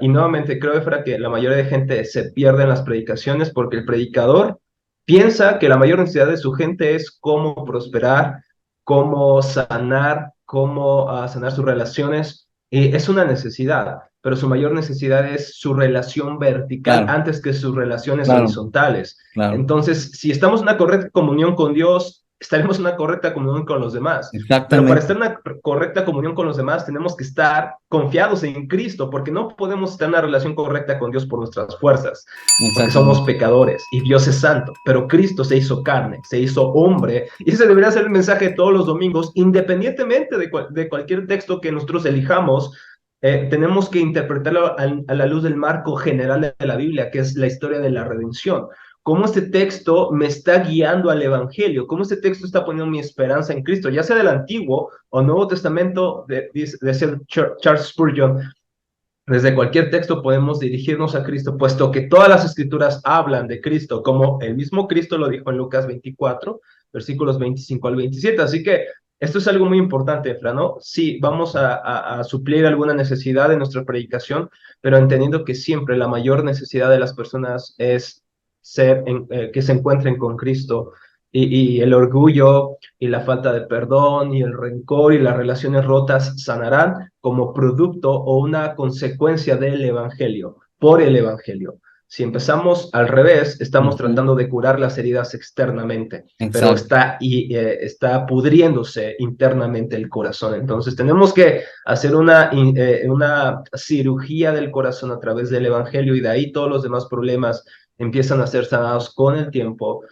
Y nuevamente creo, Efra, que la mayoría de gente se pierde en las predicaciones porque el predicador piensa que la mayor necesidad de su gente es cómo prosperar, cómo sanar, cómo sanar sus relaciones. Y es una necesidad, pero su mayor necesidad es su relación vertical Claro, antes que sus relaciones claro, horizontales. claro. Entonces, si estamos en una correcta comunión con Dios, estaremos en una correcta comunión con los demás. Pero para estar Exactamente, en una correcta comunión con los demás, tenemos que estar confiados en Cristo, porque no podemos estar en una relación correcta con Dios por nuestras fuerzas, porque somos exactamente, pecadores y Dios es santo. Pero Cristo se hizo carne, se hizo hombre, y ese debería ser el mensaje de todos los domingos, independientemente de cualquier texto que nosotros elijamos. Tenemos que interpretarlo a la luz del marco general de la Biblia, que es la historia de la redención. Cómo este texto me está guiando al Evangelio, cómo este texto está poniendo mi esperanza en Cristo, ya sea del Antiguo o Nuevo Testamento, decía Charles Spurgeon. Desde cualquier texto podemos dirigirnos a Cristo, puesto que todas las escrituras hablan de Cristo, como el mismo Cristo lo dijo en Lucas 24, versículos 25 al 27. Así que esto es algo muy importante, Efra, ¿no? Sí, vamos a suplir alguna necesidad de nuestra predicación, pero entendiendo que siempre la mayor necesidad de las personas es que se encuentren con Cristo, y el orgullo y la falta de perdón y el rencor y las relaciones rotas sanarán como producto o una consecuencia del Evangelio, por el Evangelio. Si empezamos al revés, estamos ujú, tratando de curar las heridas externamente, pero exacto, está pudriéndose internamente el corazón. Entonces tenemos que hacer una cirugía del corazón a través del Evangelio, y de ahí todos los demás problemas empiezan a ser sanados con el tiempo.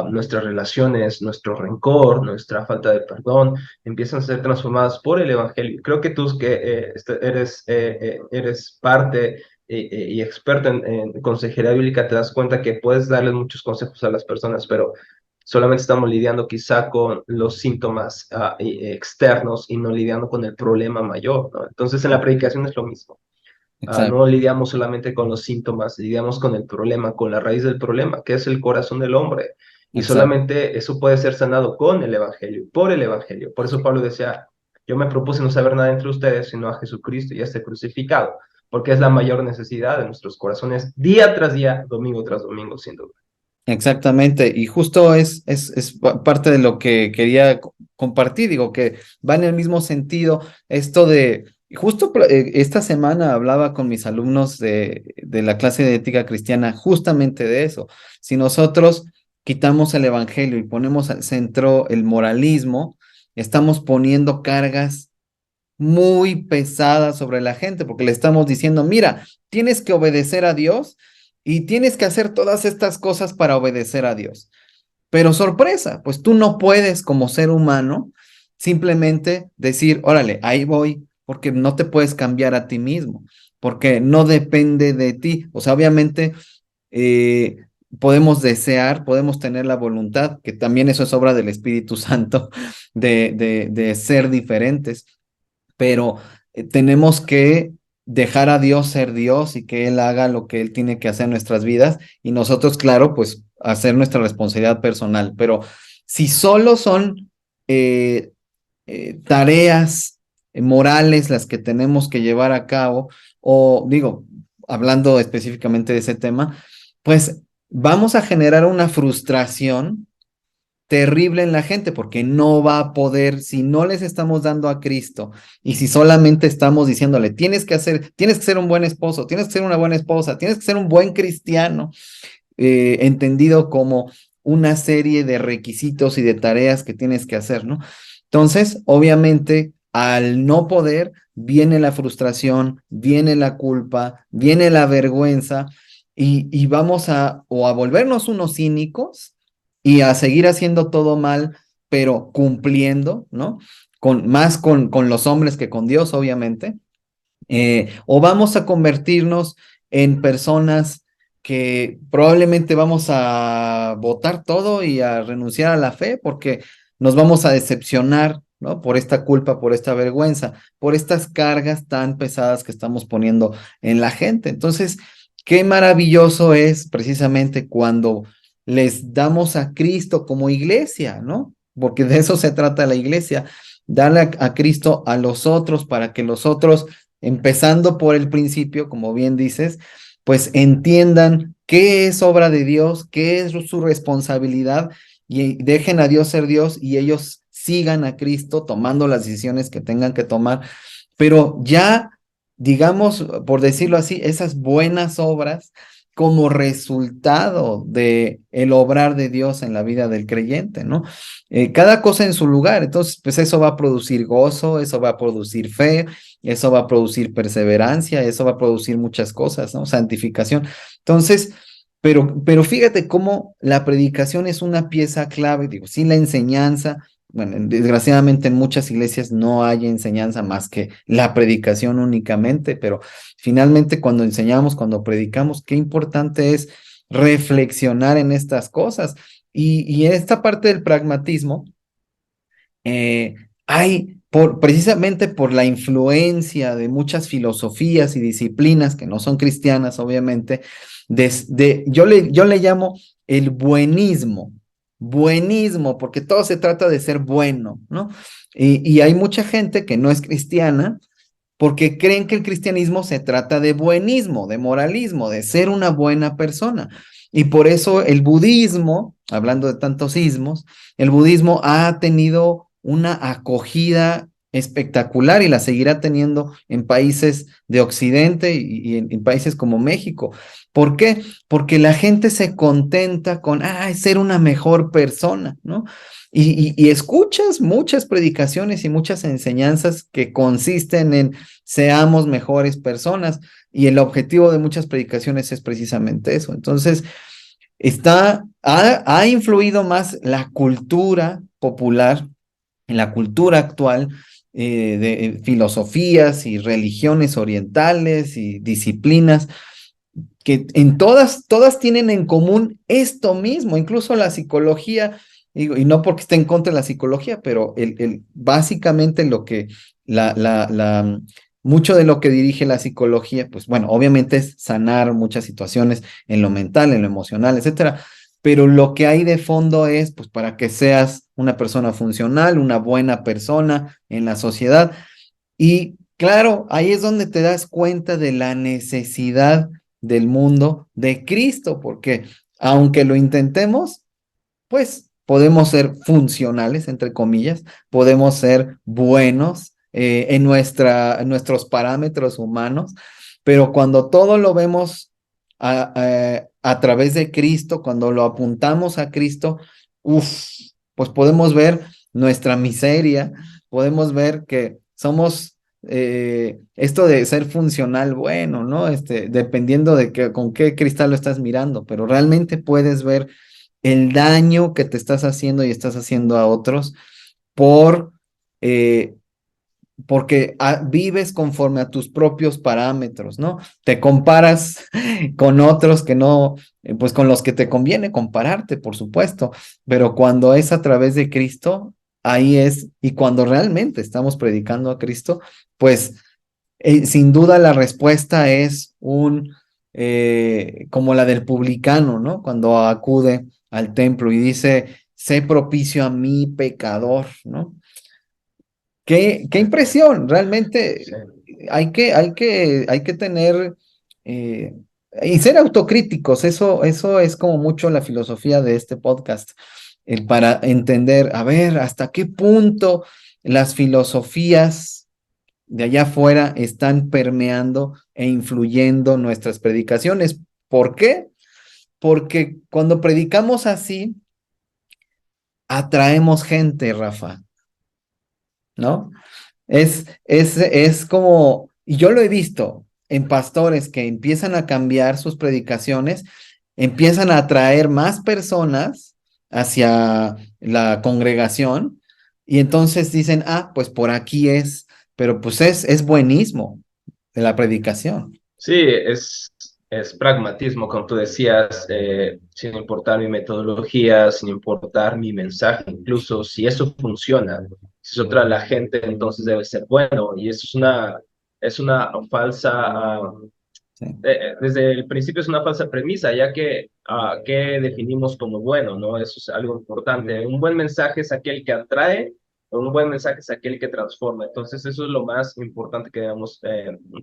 Nuestras relaciones, nuestro rencor, nuestra falta de perdón, empiezan a ser transformadas por el Evangelio. Creo que tú que eres parte y experto en consejería bíblica, te das cuenta que puedes darles muchos consejos a las personas, pero solamente estamos lidiando quizá con los síntomas externos y no lidiando con el problema mayor, ¿no? Entonces en la predicación es lo mismo. exacto, No lidiamos solamente con los síntomas, lidiamos con el problema, con la raíz del problema, que es el corazón del hombre. Y exacto. solamente eso puede ser sanado con el Evangelio, por el Evangelio. Por eso Pablo decía, yo me propuse no saber nada entre ustedes, sino a Jesucristo y a este crucificado, porque es la mayor necesidad de nuestros corazones, día tras día, domingo tras domingo, sin duda. Exactamente, y justo es parte de lo que quería compartir, digo que va en el mismo sentido esto de, justo esta semana hablaba con mis alumnos de la clase de ética cristiana justamente de eso. Si nosotros quitamos el evangelio y ponemos al centro el moralismo, estamos poniendo cargas muy pesada sobre la gente, porque le estamos diciendo, mira, tienes que obedecer a Dios y tienes que hacer todas estas cosas para obedecer a Dios. Pero sorpresa, pues tú no puedes como ser humano simplemente decir, órale, ahí voy, porque no te puedes cambiar a ti mismo, porque no depende de ti. O sea, obviamente eh, podemos desear, podemos tener la voluntad, que también eso es obra del Espíritu Santo, de ser diferentes, pero tenemos que dejar a Dios ser Dios y que Él haga lo que Él tiene que hacer en nuestras vidas y nosotros, claro, pues hacer nuestra responsabilidad personal. Pero si solo son eh, tareas morales las que tenemos que llevar a cabo, o digo, hablando específicamente de ese tema, pues vamos a generar una frustración terrible en la gente porque no va a poder, si no les estamos dando a Cristo y si solamente estamos diciéndole, tienes que ser un buen esposo, tienes que ser una buena esposa, tienes que ser un buen cristiano, entendido como una serie de requisitos y de tareas que tienes que hacer, ¿no? Entonces, obviamente, al no poder, viene la frustración, viene la culpa, viene la vergüenza y vamos o a volvernos unos cínicos y a seguir haciendo todo mal, pero cumpliendo, ¿no? Más con los hombres que con Dios, obviamente. O vamos a convertirnos en personas que probablemente vamos a votar todo y a renunciar a la fe porque nos vamos a decepcionar, ¿no? Por esta culpa, por esta vergüenza, por estas cargas tan pesadas que estamos poniendo en la gente. Entonces, qué maravilloso es precisamente cuando les damos a Cristo como iglesia, ¿no? Porque de eso se trata la iglesia, darle a Cristo a los otros para que los otros empezando por el principio, como bien dices, pues entiendan qué es obra de Dios, qué es su responsabilidad y dejen a Dios ser Dios y ellos sigan a Cristo tomando las decisiones que tengan que tomar, pero ya, digamos, por decirlo así, esas buenas obras como resultado de el obrar de Dios en la vida del creyente, ¿no? Cada cosa en su lugar, entonces, pues eso va a producir gozo, eso va a producir fe, eso va a producir perseverancia, eso va a producir muchas cosas, ¿no? Santificación. Entonces, pero fíjate cómo la predicación es una pieza clave, digo, sí, la enseñanza, bueno, desgraciadamente en muchas iglesias no hay enseñanza más que la predicación únicamente, pero finalmente cuando enseñamos, cuando predicamos, qué importante es reflexionar en estas cosas. Y en esta parte del pragmatismo, eh, precisamente por la influencia de muchas filosofías y disciplinas que no son cristianas, obviamente, yo le llamo el buenismo, buenismo, porque todo se trata de ser bueno, ¿no? Y hay mucha gente que no es cristiana porque creen que el cristianismo se trata de buenismo, de moralismo, de ser una buena persona. Y por eso el budismo, hablando de tantos ismos, el budismo ha tenido una acogida espectacular y la seguirá teniendo en países de Occidente y en países como México. ¿Por qué? Porque la gente se contenta con ser una mejor persona, ¿no? Y escuchas muchas predicaciones y muchas enseñanzas que consisten en seamos mejores personas y el objetivo de muchas predicaciones es precisamente eso. Entonces, ha influido más la cultura popular, en la cultura actual, de filosofías y religiones orientales y disciplinas que en todas tienen en común esto mismo, incluso la psicología, y no porque esté en contra de la psicología, pero básicamente lo que mucho de lo que dirige la psicología, pues bueno, obviamente es sanar muchas situaciones en lo mental, en lo emocional, etcétera, pero lo que hay de fondo es, pues, para que seas una persona funcional, una buena persona en la sociedad. Y claro, ahí es donde te das cuenta de la necesidad del mundo de Cristo, porque aunque lo intentemos, pues podemos ser funcionales, entre comillas, podemos ser buenos en nuestros parámetros humanos, pero cuando todo lo vemos a través de Cristo, cuando lo apuntamos a Cristo, uff, pues podemos ver nuestra miseria, podemos ver que somos esto de ser funcional, bueno, ¿no? Dependiendo de con qué cristal lo estás mirando, pero realmente puedes ver el daño que te estás haciendo y estás haciendo a otros por, eh, porque vives conforme a tus propios parámetros, ¿no? Te comparas con otros que no, pues con los que te conviene compararte, por supuesto, pero cuando es a través de Cristo, ahí es, y cuando realmente estamos predicando a Cristo, pues sin duda la respuesta es como la del publicano, ¿no? Cuando acude al templo y dice, sé propicio a mí, pecador, ¿no? Qué impresión, realmente Sí. hay que tener eh, y ser autocríticos, eso es como mucho la filosofía de este podcast, para entender, a ver, hasta qué punto las filosofías de allá afuera están permeando e influyendo nuestras predicaciones. ¿Por qué? Porque cuando predicamos así, atraemos gente, Rafa, ¿no? Es como, y yo lo he visto en pastores que empiezan a cambiar sus predicaciones, empiezan a atraer más personas hacia la congregación y entonces dicen, pues por aquí es, pero pues es buenismo de la predicación. Sí, es pragmatismo, como tú decías, sin importar mi metodología, sin importar mi mensaje, incluso si eso funciona, si eso trae a la gente, entonces debe ser bueno. Y eso es una falsa, Sí, desde el principio es una falsa premisa, ya que ¿qué definimos como bueno? ¿No? Eso es algo importante. Un buen mensaje es aquel que atrae Un buen mensaje es aquel que transforma. Entonces, eso es lo más importante que debemos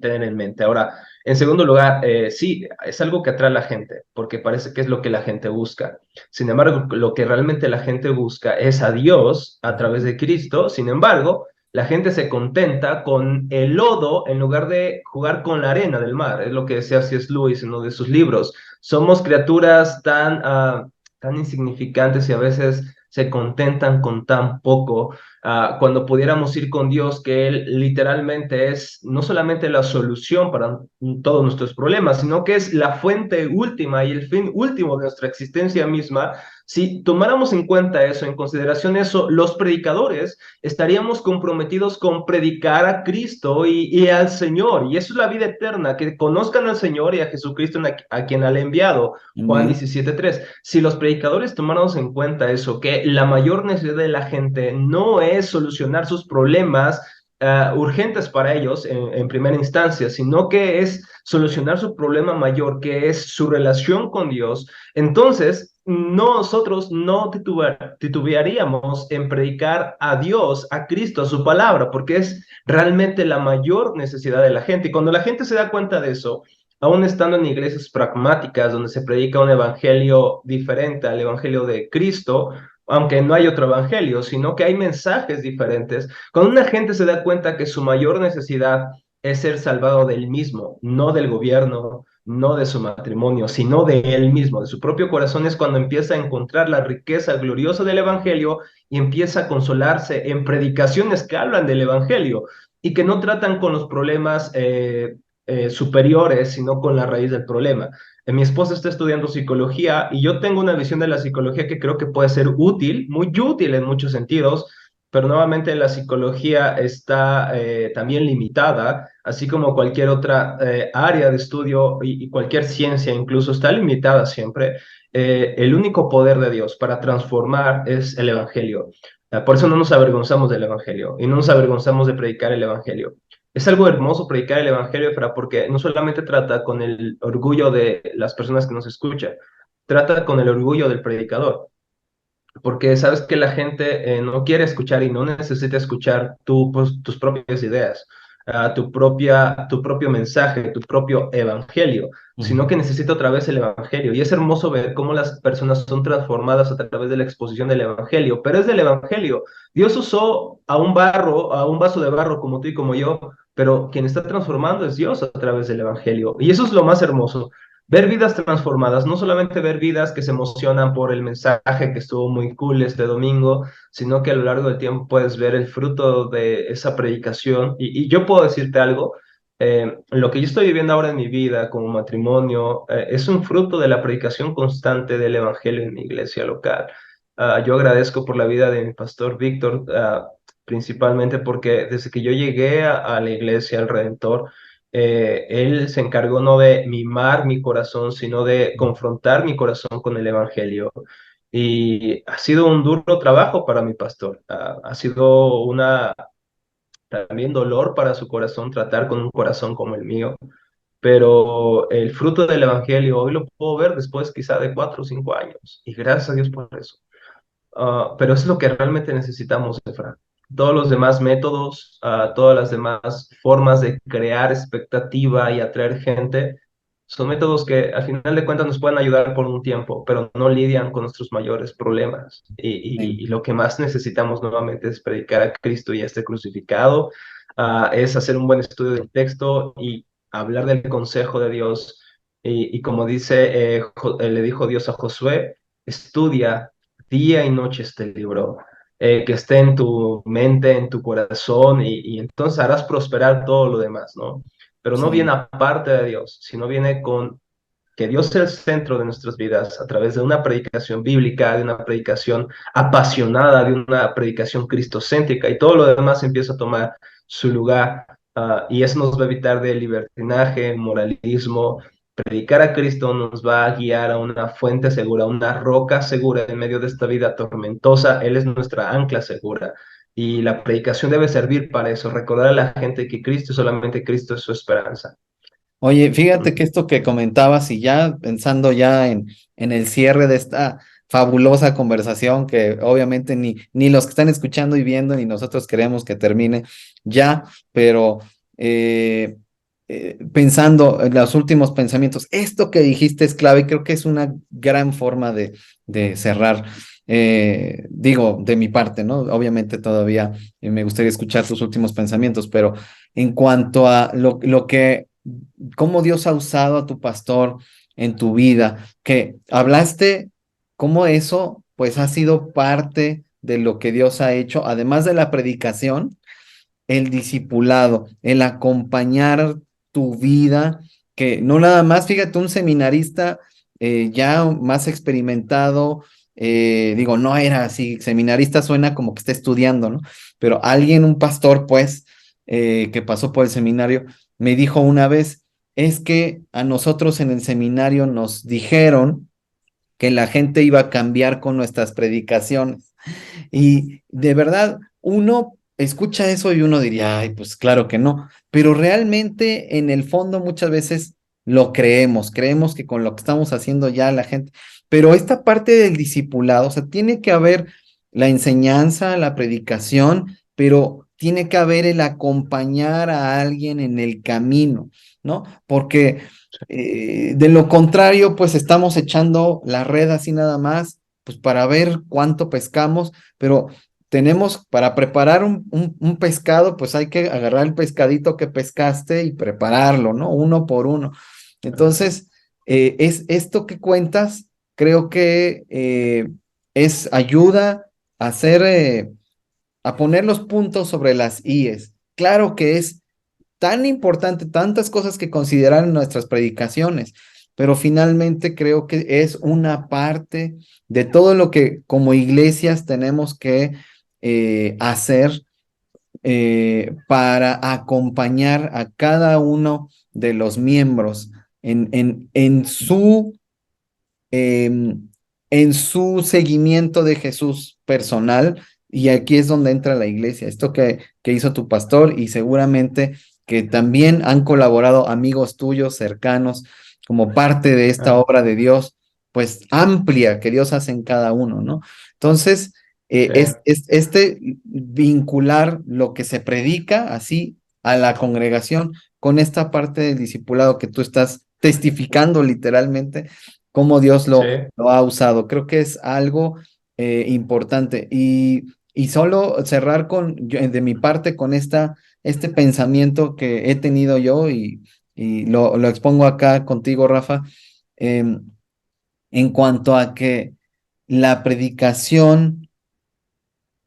tener en mente. Ahora, en segundo lugar, sí, es algo que atrae a la gente, porque parece que es lo que la gente busca. Sin embargo, lo que realmente la gente busca es a Dios a través de Cristo. Sin embargo, la gente se contenta con el lodo en lugar de jugar con la arena del mar. Es lo que decía C.S. Lewis en uno de sus libros. Somos criaturas tan insignificantes y a veces se contentan con tan poco, cuando pudiéramos ir con Dios, que Él literalmente es no solamente la solución para todos nuestros problemas, sino que es la fuente última y el fin último de nuestra existencia misma. Si tomáramos en cuenta eso, en consideración eso, los predicadores estaríamos comprometidos con predicar a Cristo y al Señor, y eso es la vida eterna, que conozcan al Señor y a Jesucristo a quien ha enviado. Juan Amén. 17:3. Si los predicadores tomáramos en cuenta eso, que la mayor necesidad de la gente no es solucionar sus problemas urgentes para ellos en primera instancia, sino que es solucionar su problema mayor, que es su relación con Dios, entonces nosotros no titubearíamos en predicar a Dios, a Cristo, a su palabra, porque es realmente la mayor necesidad de la gente. Y cuando la gente se da cuenta de eso, aún estando en iglesias pragmáticas donde se predica un evangelio diferente al evangelio de Cristo, aunque no hay otro evangelio, sino que hay mensajes diferentes, cuando una gente se da cuenta que su mayor necesidad es ser salvado del mismo, no del gobierno, no de su matrimonio, sino de él mismo, de su propio corazón, es cuando empieza a encontrar la riqueza gloriosa del evangelio y empieza a consolarse en predicaciones que hablan del evangelio y que no tratan con los problemas superiores, sino con la raíz del problema. Mi esposa está estudiando psicología y yo tengo una visión de la psicología que creo que puede ser útil, muy útil en muchos sentidos, pero nuevamente la psicología está también limitada, así como cualquier otra área de estudio y cualquier ciencia incluso está limitada siempre. El único poder de Dios para transformar es el Evangelio. Por eso no nos avergonzamos del Evangelio y no nos avergonzamos de predicar el Evangelio. Es algo hermoso predicar el Evangelio, Efra, porque no solamente trata con el orgullo de las personas que nos escuchan, trata con el orgullo del predicador, porque sabes que la gente no quiere escuchar y no necesita escuchar pues, tus propias ideas, tu propio mensaje, tu propio evangelio, sino que necesita otra vez el evangelio. Y es hermoso ver cómo las personas son transformadas a través de la exposición del evangelio, pero es del evangelio. Dios usó a un vaso de barro como tú y como yo, pero quien está transformando es Dios a través del evangelio. Y eso es lo más hermoso. Ver vidas transformadas, no solamente ver vidas que se emocionan por el mensaje que estuvo muy cool este domingo, sino que a lo largo del tiempo puedes ver el fruto de esa predicación. Y yo puedo decirte algo, lo que yo estoy viviendo ahora en mi vida como matrimonio es un fruto de la predicación constante del Evangelio en mi iglesia local. Yo agradezco por la vida de mi pastor Víctor, principalmente porque desde que yo llegué a la iglesia, al Redentor, él se encargó no de mimar mi corazón, sino de confrontar mi corazón con el Evangelio. Y ha sido un duro trabajo para mi pastor. Ha sido también dolor para su corazón tratar con un corazón como el mío. Pero el fruto del Evangelio hoy lo puedo ver después quizá de 4 o 5 años. Y gracias a Dios por eso. Pero eso es lo que realmente necesitamos, Efra. Todos los demás métodos, todas las demás formas de crear expectativa y atraer gente, son métodos que al final de cuentas nos pueden ayudar por un tiempo, pero no lidian con nuestros mayores problemas. Y lo que más necesitamos nuevamente es predicar a Cristo y a este crucificado, es hacer un buen estudio del texto y hablar del consejo de Dios. Y como dice, le dijo Dios a Josué, estudia día y noche este libro, que esté en tu mente, en tu corazón, y entonces harás prosperar todo lo demás, ¿no? Pero no viene Sí. aparte de Dios, sino viene con que Dios es el centro de nuestras vidas a través de una predicación bíblica, de una predicación apasionada, de una predicación cristocéntrica, y todo lo demás empieza a tomar su lugar, y eso nos va a evitar de libertinaje, moralismo. Predicar a Cristo nos va a guiar a una fuente segura, una roca segura en medio de esta vida tormentosa. Él es nuestra ancla segura. Y la predicación debe servir para eso, recordar a la gente que Cristo y solamente Cristo es su esperanza. Oye, fíjate que esto que comentabas y ya pensando ya en el cierre de esta fabulosa conversación que obviamente ni los que están escuchando y viendo ni nosotros queremos que termine ya, pero eh, pensando en los últimos pensamientos, esto que dijiste es clave, creo que es una gran forma de cerrar. Digo, de mi parte, ¿no? Obviamente todavía me gustaría escuchar tus últimos pensamientos, pero en cuanto a lo que, cómo Dios ha usado a tu pastor en tu vida, que hablaste, cómo eso, pues ha sido parte de lo que Dios ha hecho, además de la predicación, el discipulado, el acompañar tu vida, que no nada más, fíjate, un seminarista ya más experimentado, digo, no era así, seminarista suena como que está estudiando, ¿no? Pero alguien, un pastor, pues, que pasó por el seminario, me dijo una vez, es que a nosotros en el seminario nos dijeron que la gente iba a cambiar con nuestras predicaciones. Y de verdad, uno escucha eso y uno diría, ay, pues claro que no, pero realmente en el fondo muchas veces lo creemos, creemos que con lo que estamos haciendo ya la gente, pero esta parte del discipulado, o sea, tiene que haber la enseñanza, la predicación, pero tiene que haber el acompañar a alguien en el camino, ¿no? Porque de lo contrario, pues estamos echando la red así nada más, pues para ver cuánto pescamos, pero tenemos para preparar un pescado, pues hay que agarrar el pescadito que pescaste y prepararlo, ¿no? Uno por uno. Entonces, es esto que cuentas, creo que es ayuda a hacer, a poner los puntos sobre las íes. Claro que es tan importante, tantas cosas que considerar en nuestras predicaciones, pero finalmente creo que es una parte de todo lo que como iglesias tenemos que hacer para acompañar a cada uno de los miembros em, en su seguimiento de Jesús personal. Y aquí es donde entra la iglesia, esto que hizo tu pastor y seguramente que también han colaborado amigos tuyos cercanos como parte de esta Ah, obra de Dios, pues amplia que Dios hace en cada uno, ¿no? Entonces, sí, es este vincular lo que se predica así a la congregación con esta parte del discipulado que tú estás testificando literalmente cómo Dios sí, lo ha usado. Creo que es algo importante. Y solo cerrar de mi parte con este pensamiento que he tenido yo y lo expongo acá contigo, Rafa, em, en cuanto a que la predicación,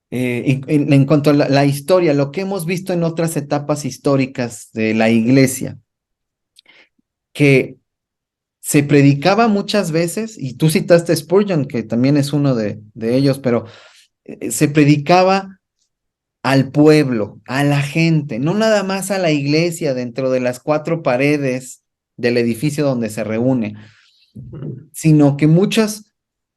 en cuanto a la historia, lo que hemos visto en otras etapas históricas de la iglesia, que se predicaba muchas veces, y tú citaste Spurgeon, que también es uno de ellos, pero se predicaba al pueblo, a la gente, no nada más a la iglesia dentro de las cuatro paredes del edificio donde se reúne, sino que muchas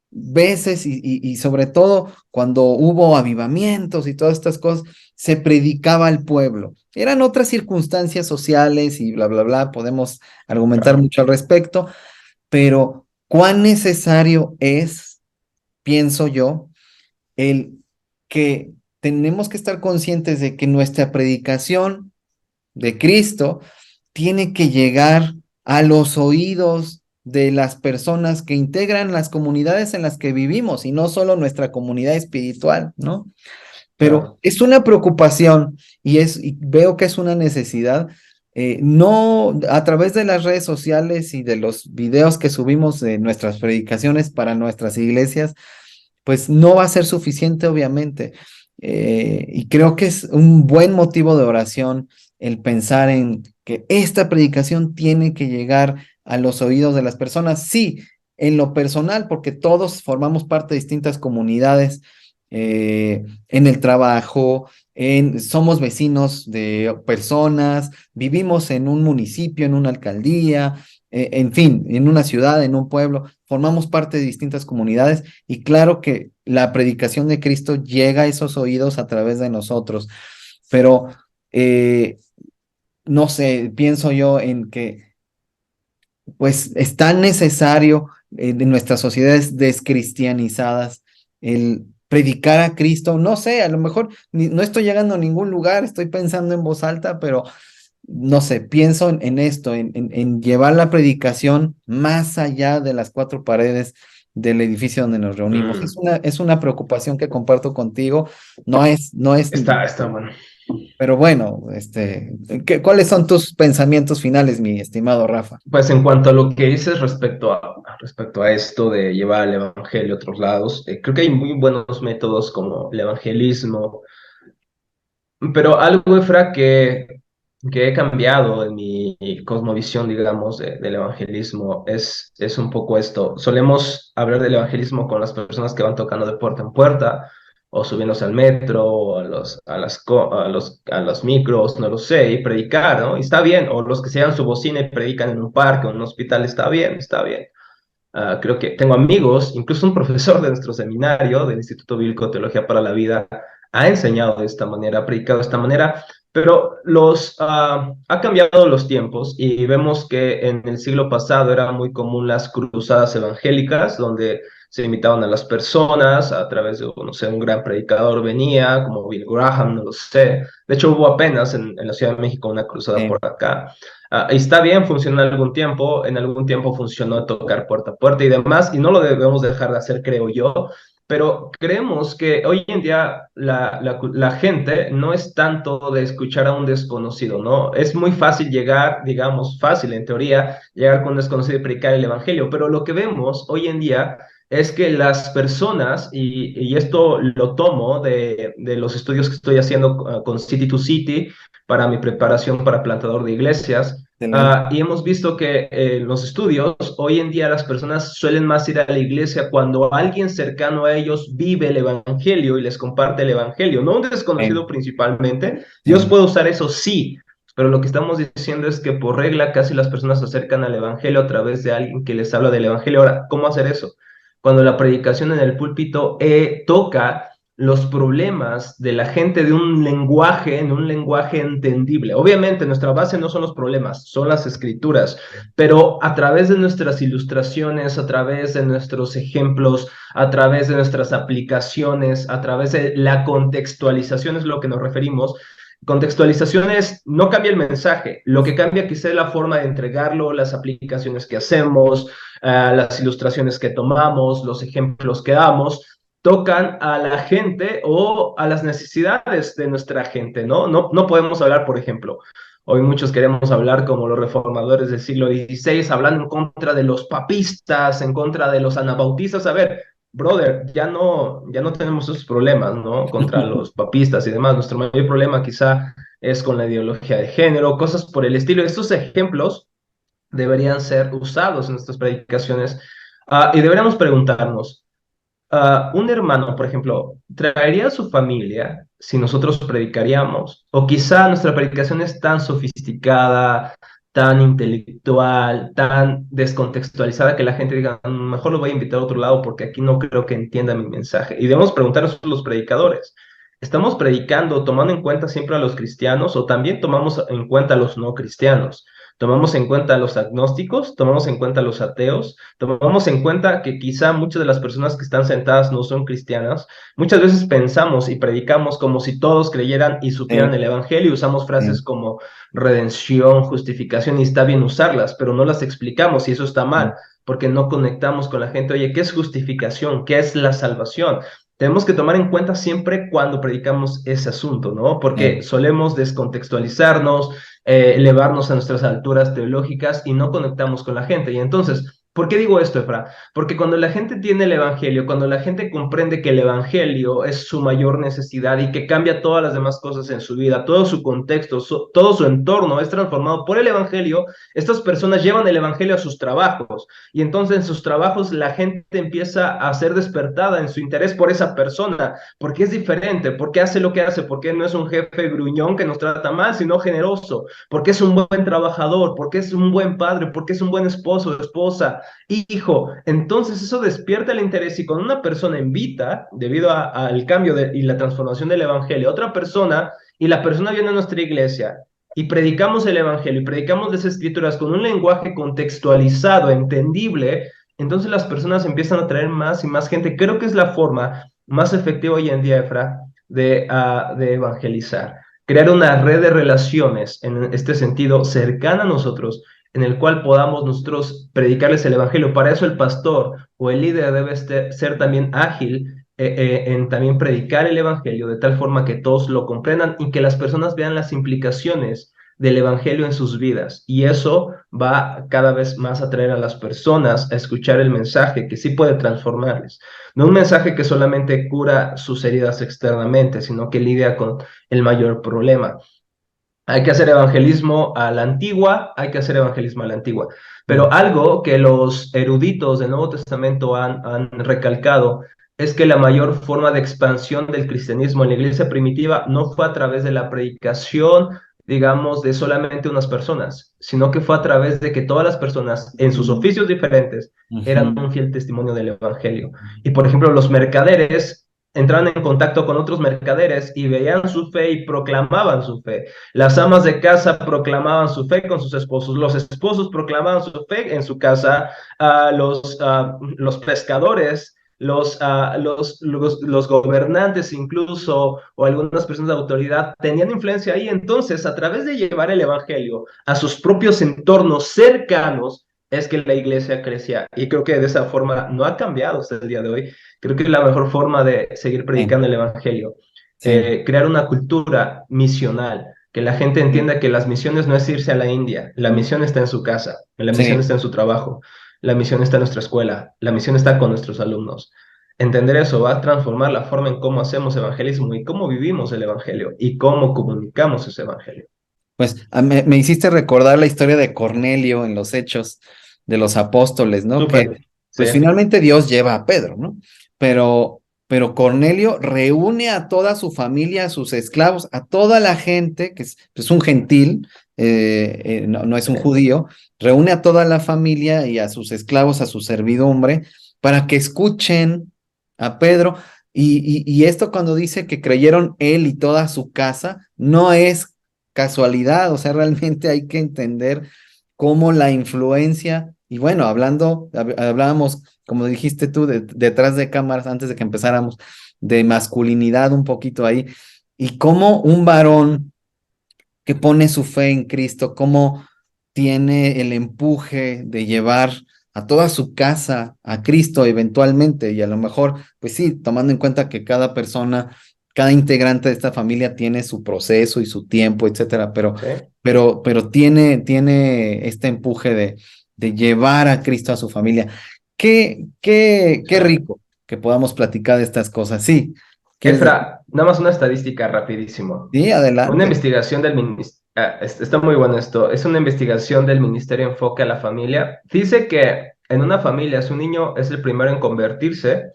veces y sobre todo cuando hubo avivamientos y todas estas cosas, se predicaba al pueblo. Eran otras circunstancias sociales y bla, bla, bla, podemos argumentar claro, mucho al respecto, pero cuán necesario es, pienso yo, el que tenemos que estar conscientes de que nuestra predicación de Cristo tiene que llegar a los oídos de las personas que integran las comunidades en las que vivimos y no solo nuestra comunidad espiritual, ¿no? Pero claro, es una preocupación y veo que es una necesidad. No a través de las redes sociales y de los videos que subimos de nuestras predicaciones para nuestras iglesias, pues no va a ser suficiente, obviamente. Y creo que es un buen motivo de oración el pensar en que esta predicación tiene que llegar a los oídos de las personas, sí, en lo personal, porque todos formamos parte de distintas comunidades, en el trabajo, somos vecinos de personas, vivimos en un municipio, en una alcaldía, en fin, en una ciudad, en un pueblo, formamos parte de distintas comunidades y claro que la predicación de Cristo llega a esos oídos a través de nosotros, pero eh, no sé, pienso yo en que pues es tan necesario de nuestras sociedades descristianizadas, el predicar a Cristo, no sé, a lo mejor no estoy llegando a ningún lugar, estoy pensando en voz alta, pero no sé, pienso en esto, en llevar la predicación más allá de las cuatro paredes del edificio donde nos reunimos. Mm, Es una preocupación que comparto contigo, no es, está bueno. pero bueno, ¿cuáles son tus pensamientos finales, mi estimado Rafa? Pues en cuanto a lo que dices respecto a esto de llevar el evangelio a otros lados, creo que hay muy buenos métodos como el evangelismo, pero algo, Efra, que he cambiado en mi cosmovisión, digamos, del evangelismo es un poco esto. Solemos hablar del evangelismo con las personas que van tocando de puerta en puerta, o subiéndose al metro, o a los micros, no lo sé, y predicar, ¿no? Y está bien, o los que se llevan su bocina y predican en un parque o en un hospital, está bien, está bien. Creo que tengo amigos, incluso un profesor de nuestro seminario del Instituto Bíblico de Teología para la Vida ha enseñado de esta manera, ha predicado de esta manera, pero ha cambiado los tiempos y vemos que en el siglo pasado era muy común las cruzadas evangélicas, donde se invitaban a las personas a través de, no sé, un gran predicador venía, como Bill Graham, no lo sé. De hecho, hubo apenas en la Ciudad de México una cruzada por acá. Y está bien, funcionó en algún tiempo funcionó tocar puerta a puerta y demás, y no lo debemos dejar de hacer, creo yo, pero creemos que hoy en día la gente no es tanto de escuchar a un desconocido, ¿no? Es muy fácil llegar, digamos, fácil en teoría, llegar con un desconocido y predicar el evangelio, pero lo que vemos hoy en día es que las personas, y esto lo tomo de los estudios que estoy haciendo con City to City, para mi preparación para plantador de iglesias. Excelente. Y hemos visto que en los estudios, hoy en día las personas suelen más ir a la iglesia cuando alguien cercano a ellos vive el evangelio y les comparte el evangelio, no un desconocido principalmente. Dios Amén. puede usar eso, sí, pero lo que estamos diciendo es que por regla casi las personas se acercan al evangelio a través de alguien que les habla del evangelio. Ahora, ¿cómo hacer eso? Cuando la predicación en el púlpito toca los problemas de la gente de un lenguaje, en un lenguaje entendible. Obviamente nuestra base no son los problemas, son las escrituras, pero a través de nuestras ilustraciones, a través de nuestros ejemplos, a través de nuestras aplicaciones, a través de la contextualización es lo que nos referimos. Contextualizaciones no cambia el mensaje, lo que cambia quizá es la forma de entregarlo, las aplicaciones que hacemos, las ilustraciones que tomamos, los ejemplos que damos, tocan a la gente o a las necesidades de nuestra gente, ¿no? No podemos hablar, por ejemplo, hoy muchos queremos hablar como los reformadores del siglo XVI, hablando en contra de los papistas, en contra de los anabautistas. A ver, brother, ya no tenemos esos problemas, ¿no? Contra los papistas y demás. Nuestro mayor problema quizá es con la ideología de género, cosas por el estilo. Estos ejemplos deberían ser usados en nuestras predicaciones y deberíamos preguntarnos, un hermano, por ejemplo, ¿traería a su familia si nosotros predicaríamos? O quizá nuestra predicación es tan sofisticada, tan intelectual, tan descontextualizada que la gente diga, mejor lo voy a invitar a otro lado porque aquí no creo que entienda mi mensaje. Y debemos preguntarnos a los predicadores. ¿Estamos predicando tomando en cuenta siempre a los cristianos o también tomamos en cuenta a los no cristianos? ¿Tomamos en cuenta a los agnósticos? ¿Tomamos en cuenta a los ateos? Tomamos en cuenta que quizá muchas de las personas que están sentadas no son cristianas. Muchas veces pensamos y predicamos como si todos creyeran y supieran Sí, el evangelio y usamos frases sí, como redención, justificación y está bien usarlas, pero no las explicamos y eso está sí, mal porque no conectamos con la gente. Oye, ¿qué es justificación? ¿Qué es la salvación? Tenemos que tomar en cuenta siempre cuando predicamos ese asunto, ¿no? Porque sí. solemos descontextualizarnos, elevarnos a nuestras alturas teológicas y no conectamos con la gente. Y entonces, ¿por qué digo esto, Efra? Porque cuando la gente tiene el Evangelio, cuando la gente comprende que el Evangelio es su mayor necesidad y que cambia todas las demás cosas en su vida, todo su contexto, todo su entorno es transformado por el Evangelio, estas personas llevan el Evangelio a sus trabajos y entonces en sus trabajos la gente empieza a ser despertada en su interés por esa persona, porque es diferente, porque hace lo que hace, porque no es un jefe gruñón que nos trata mal, sino generoso, porque es un buen trabajador, porque es un buen padre, porque es un buen esposo, esposa, hijo. Entonces eso despierta el interés y cuando una persona invita, debido al cambio y la transformación del evangelio, a otra persona y la persona viene a nuestra iglesia y predicamos el evangelio y predicamos las escrituras con un lenguaje contextualizado, entendible, entonces las personas empiezan a traer más y más gente. Creo que es la forma más efectiva hoy en día, Efra, de evangelizar. Crear una red de relaciones en este sentido cercana a nosotros, en el cual podamos nosotros predicarles el evangelio. Para eso el pastor o el líder debe ser también ágil en también predicar el evangelio de tal forma que todos lo comprendan y que las personas vean las implicaciones del evangelio en sus vidas. Y eso va cada vez más a atraer a las personas a escuchar el mensaje que sí puede transformarles. No un mensaje que solamente cura sus heridas externamente, sino que lidia con el mayor problema. Hay que hacer evangelismo a la antigua, hay que hacer evangelismo a la antigua. Pero algo que los eruditos del Nuevo Testamento han recalcado es que la mayor forma de expansión del cristianismo en la iglesia primitiva no fue a través de la predicación, digamos, de solamente unas personas, sino que fue a través de que todas las personas en sus oficios diferentes eran un fiel testimonio del evangelio. Y por ejemplo, los mercaderes entraban en contacto con otros mercaderes y veían su fe y proclamaban su fe. Las amas de casa proclamaban su fe con sus esposos, los esposos proclamaban su fe en su casa, los pescadores, los gobernantes incluso, o algunas personas de autoridad, tenían influencia ahí. Entonces, a través de llevar el evangelio a sus propios entornos cercanos, es que la iglesia crecía. Y creo que de esa forma no ha cambiado hasta el día de hoy. Creo que es la mejor forma de seguir Sí, predicando el evangelio. sí, Crear una cultura misional, que la gente sí, entienda que las misiones no es irse a la India, la misión está en su casa, la misión sí. está en su trabajo, la misión está en nuestra escuela, la misión está con nuestros alumnos. Entender eso va a transformar la forma en cómo hacemos evangelismo y cómo vivimos el evangelio y cómo comunicamos ese evangelio. Pues me hiciste recordar la historia de Cornelio en los Hechos de los Apóstoles, ¿no? Que Súper, sí, pues finalmente Dios lleva a Pedro, ¿no? Pero Cornelio reúne a toda su familia, a sus esclavos, a toda la gente, que es un gentil, no es un sí, judío, reúne a toda la familia y a sus esclavos, a su servidumbre, para que escuchen a Pedro. Y esto cuando dice que creyeron él y toda su casa, no es casualidad, o sea, realmente hay que entender cómo la influencia, y bueno, hablábamos, como dijiste tú, detrás de cámaras, antes de que empezáramos, de masculinidad un poquito ahí, y cómo un varón que pone su fe en Cristo, cómo tiene el empuje de llevar a toda su casa a Cristo eventualmente, y a lo mejor, pues sí, tomando en cuenta que cada persona, cada integrante de esta familia tiene su proceso y su tiempo, etcétera, sí. pero tiene este empuje de llevar a Cristo a su familia. Qué Sí. rico que podamos platicar de estas cosas. Sí, ¿quieres decir? Efra, nada más una estadística rapidísimo. Sí, Una adelante. investigación del ministerio, está muy bueno esto, es una investigación del Ministerio Enfoque a la Familia. Dice que en una familia, si un niño es el primero en convertirse,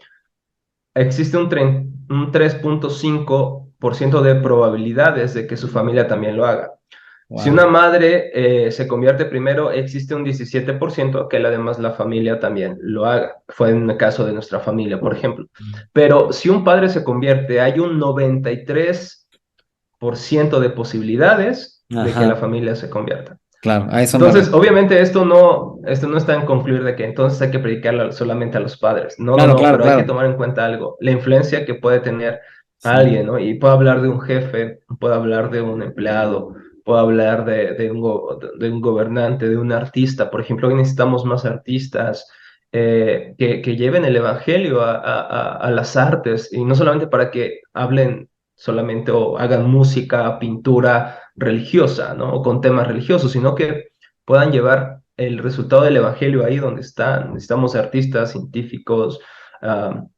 existe un 3,5% de probabilidades de que su familia también lo haga. Si Wow. una madre se convierte primero, existe un 17% que además la familia también lo haga. Fue en el caso de nuestra familia, por ejemplo. Pero si un padre se convierte, hay un 93% de posibilidades de que la Ajá, familia se convierta. claro, a eso me Entonces, refiero. obviamente esto no está en concluir de que entonces hay que predicarlo solamente a los padres. No, no, Claro, no, claro, pero hay que claro. tomar en cuenta algo, la influencia que puede tener Sí, alguien, ¿no? Y puedo hablar de un jefe, puedo hablar de un empleado, puedo hablar de un gobernante, de un artista. Por ejemplo, hoy necesitamos más artistas que lleven el evangelio a las artes y no solamente para que hablen solamente o hagan música, pintura religiosa, ¿no? O con temas religiosos, sino que puedan llevar el resultado del evangelio ahí donde están. Necesitamos artistas, científicos, um,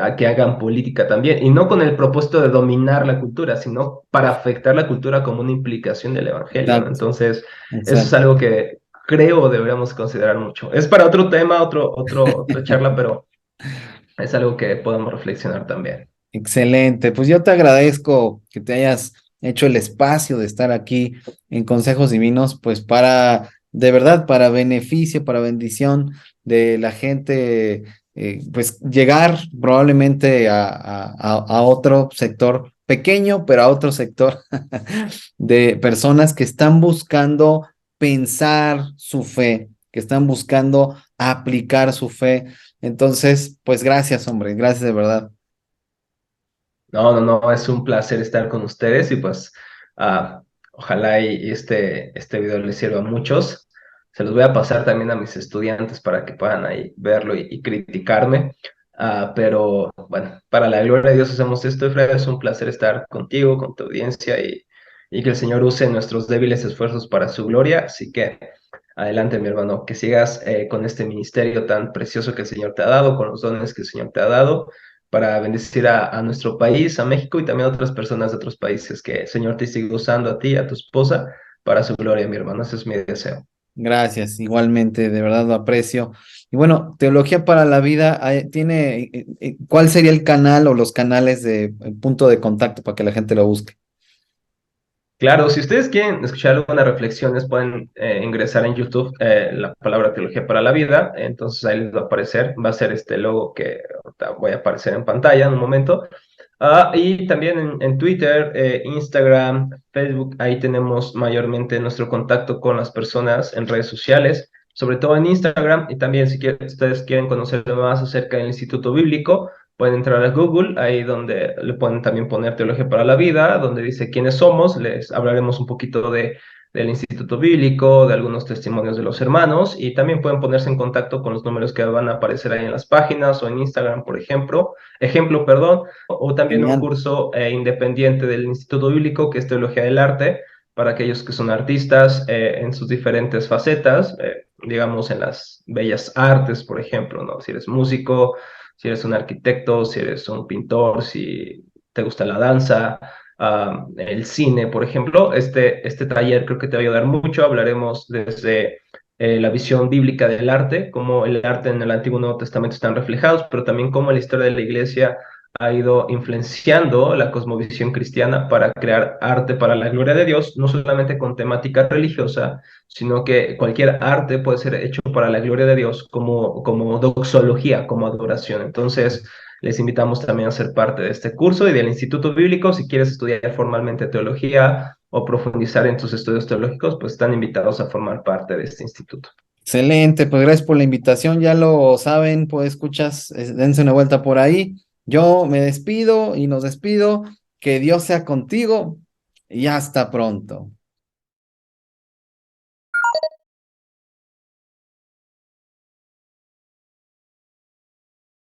a que hagan política también, y no con el propósito de dominar la cultura, sino para afectar la cultura como una implicación del evangelio, ¿no? exacto, Entonces, eso es exacto. algo que creo deberíamos considerar mucho. Es para otro tema, otra charla, pero es algo que podemos reflexionar también. Excelente. Pues yo te agradezco que te hayas hecho el espacio de estar aquí en Consejos Divinos, pues para, de verdad, para beneficio, para bendición de la gente, pues llegar probablemente a otro sector pequeño, pero a otro sector de personas que están buscando pensar su fe, que están buscando aplicar su fe. Entonces, pues gracias, hombre, gracias de verdad. No, no, no, es un placer estar con ustedes y pues ah, ojalá y este video les sirva a muchos. Se los voy a pasar también a mis estudiantes para que puedan ahí verlo y criticarme. Pero bueno, para la gloria de Dios hacemos esto, Efraín. Es un placer estar contigo, con tu audiencia y que el Señor use nuestros débiles esfuerzos para su gloria. Así que adelante, mi hermano, que sigas con este ministerio tan precioso que el Señor te ha dado, con los dones que el Señor te ha dado para bendecir a nuestro país, a México y también a otras personas de otros países, que el Señor te siga usando a ti, a tu esposa, para su gloria, mi hermano. Ese es mi deseo. Gracias, igualmente, de verdad lo aprecio. Y bueno, Teología para la Vida, ¿cuál sería el canal o los canales de punto de contacto para que la gente lo busque? Claro, si ustedes quieren escuchar algunas reflexiones, pueden ingresar en YouTube la palabra Teología para la Vida, entonces ahí les va a aparecer, va a ser este logo que ahorita voy a aparecer en pantalla en un momento. Y también en Twitter, Instagram, Facebook, ahí tenemos mayormente nuestro contacto con las personas en redes sociales, sobre todo en Instagram. Y también si ustedes quieren conocer más acerca del Instituto Bíblico, pueden entrar a Google, ahí donde le pueden también poner Teología para la Vida, donde dice quiénes somos. Les hablaremos un poquito del Instituto Bíblico, de algunos testimonios de los hermanos, y también pueden ponerse en contacto con los números que van a aparecer ahí en las páginas o en Instagram, por ejemplo, perdón, o también un Genial. curso independiente del Instituto Bíblico, que es Teología del Arte, para aquellos que son artistas en sus diferentes facetas, digamos en las bellas artes, por ejemplo, ¿no? Si eres músico, si eres un arquitecto, si eres un pintor, si te gusta la danza, el cine, por ejemplo, este taller creo que te va a ayudar mucho. Hablaremos desde la visión bíblica del arte, cómo el arte en el Antiguo y Nuevo Testamento están reflejados, pero también cómo la historia de la iglesia ha ido influenciando la cosmovisión cristiana para crear arte para la gloria de Dios, no solamente con temática religiosa, sino que cualquier arte puede ser hecho para la gloria de Dios como doxología, como adoración. Entonces, les invitamos también a ser parte de este curso y del Instituto Bíblico. Si quieres estudiar formalmente teología o profundizar en tus estudios teológicos, pues están invitados a formar parte de este instituto. Excelente, pues gracias por la invitación, ya lo saben, pues escuchas, dense una vuelta por ahí. Yo me despido y nos despido, que Dios sea contigo y hasta pronto.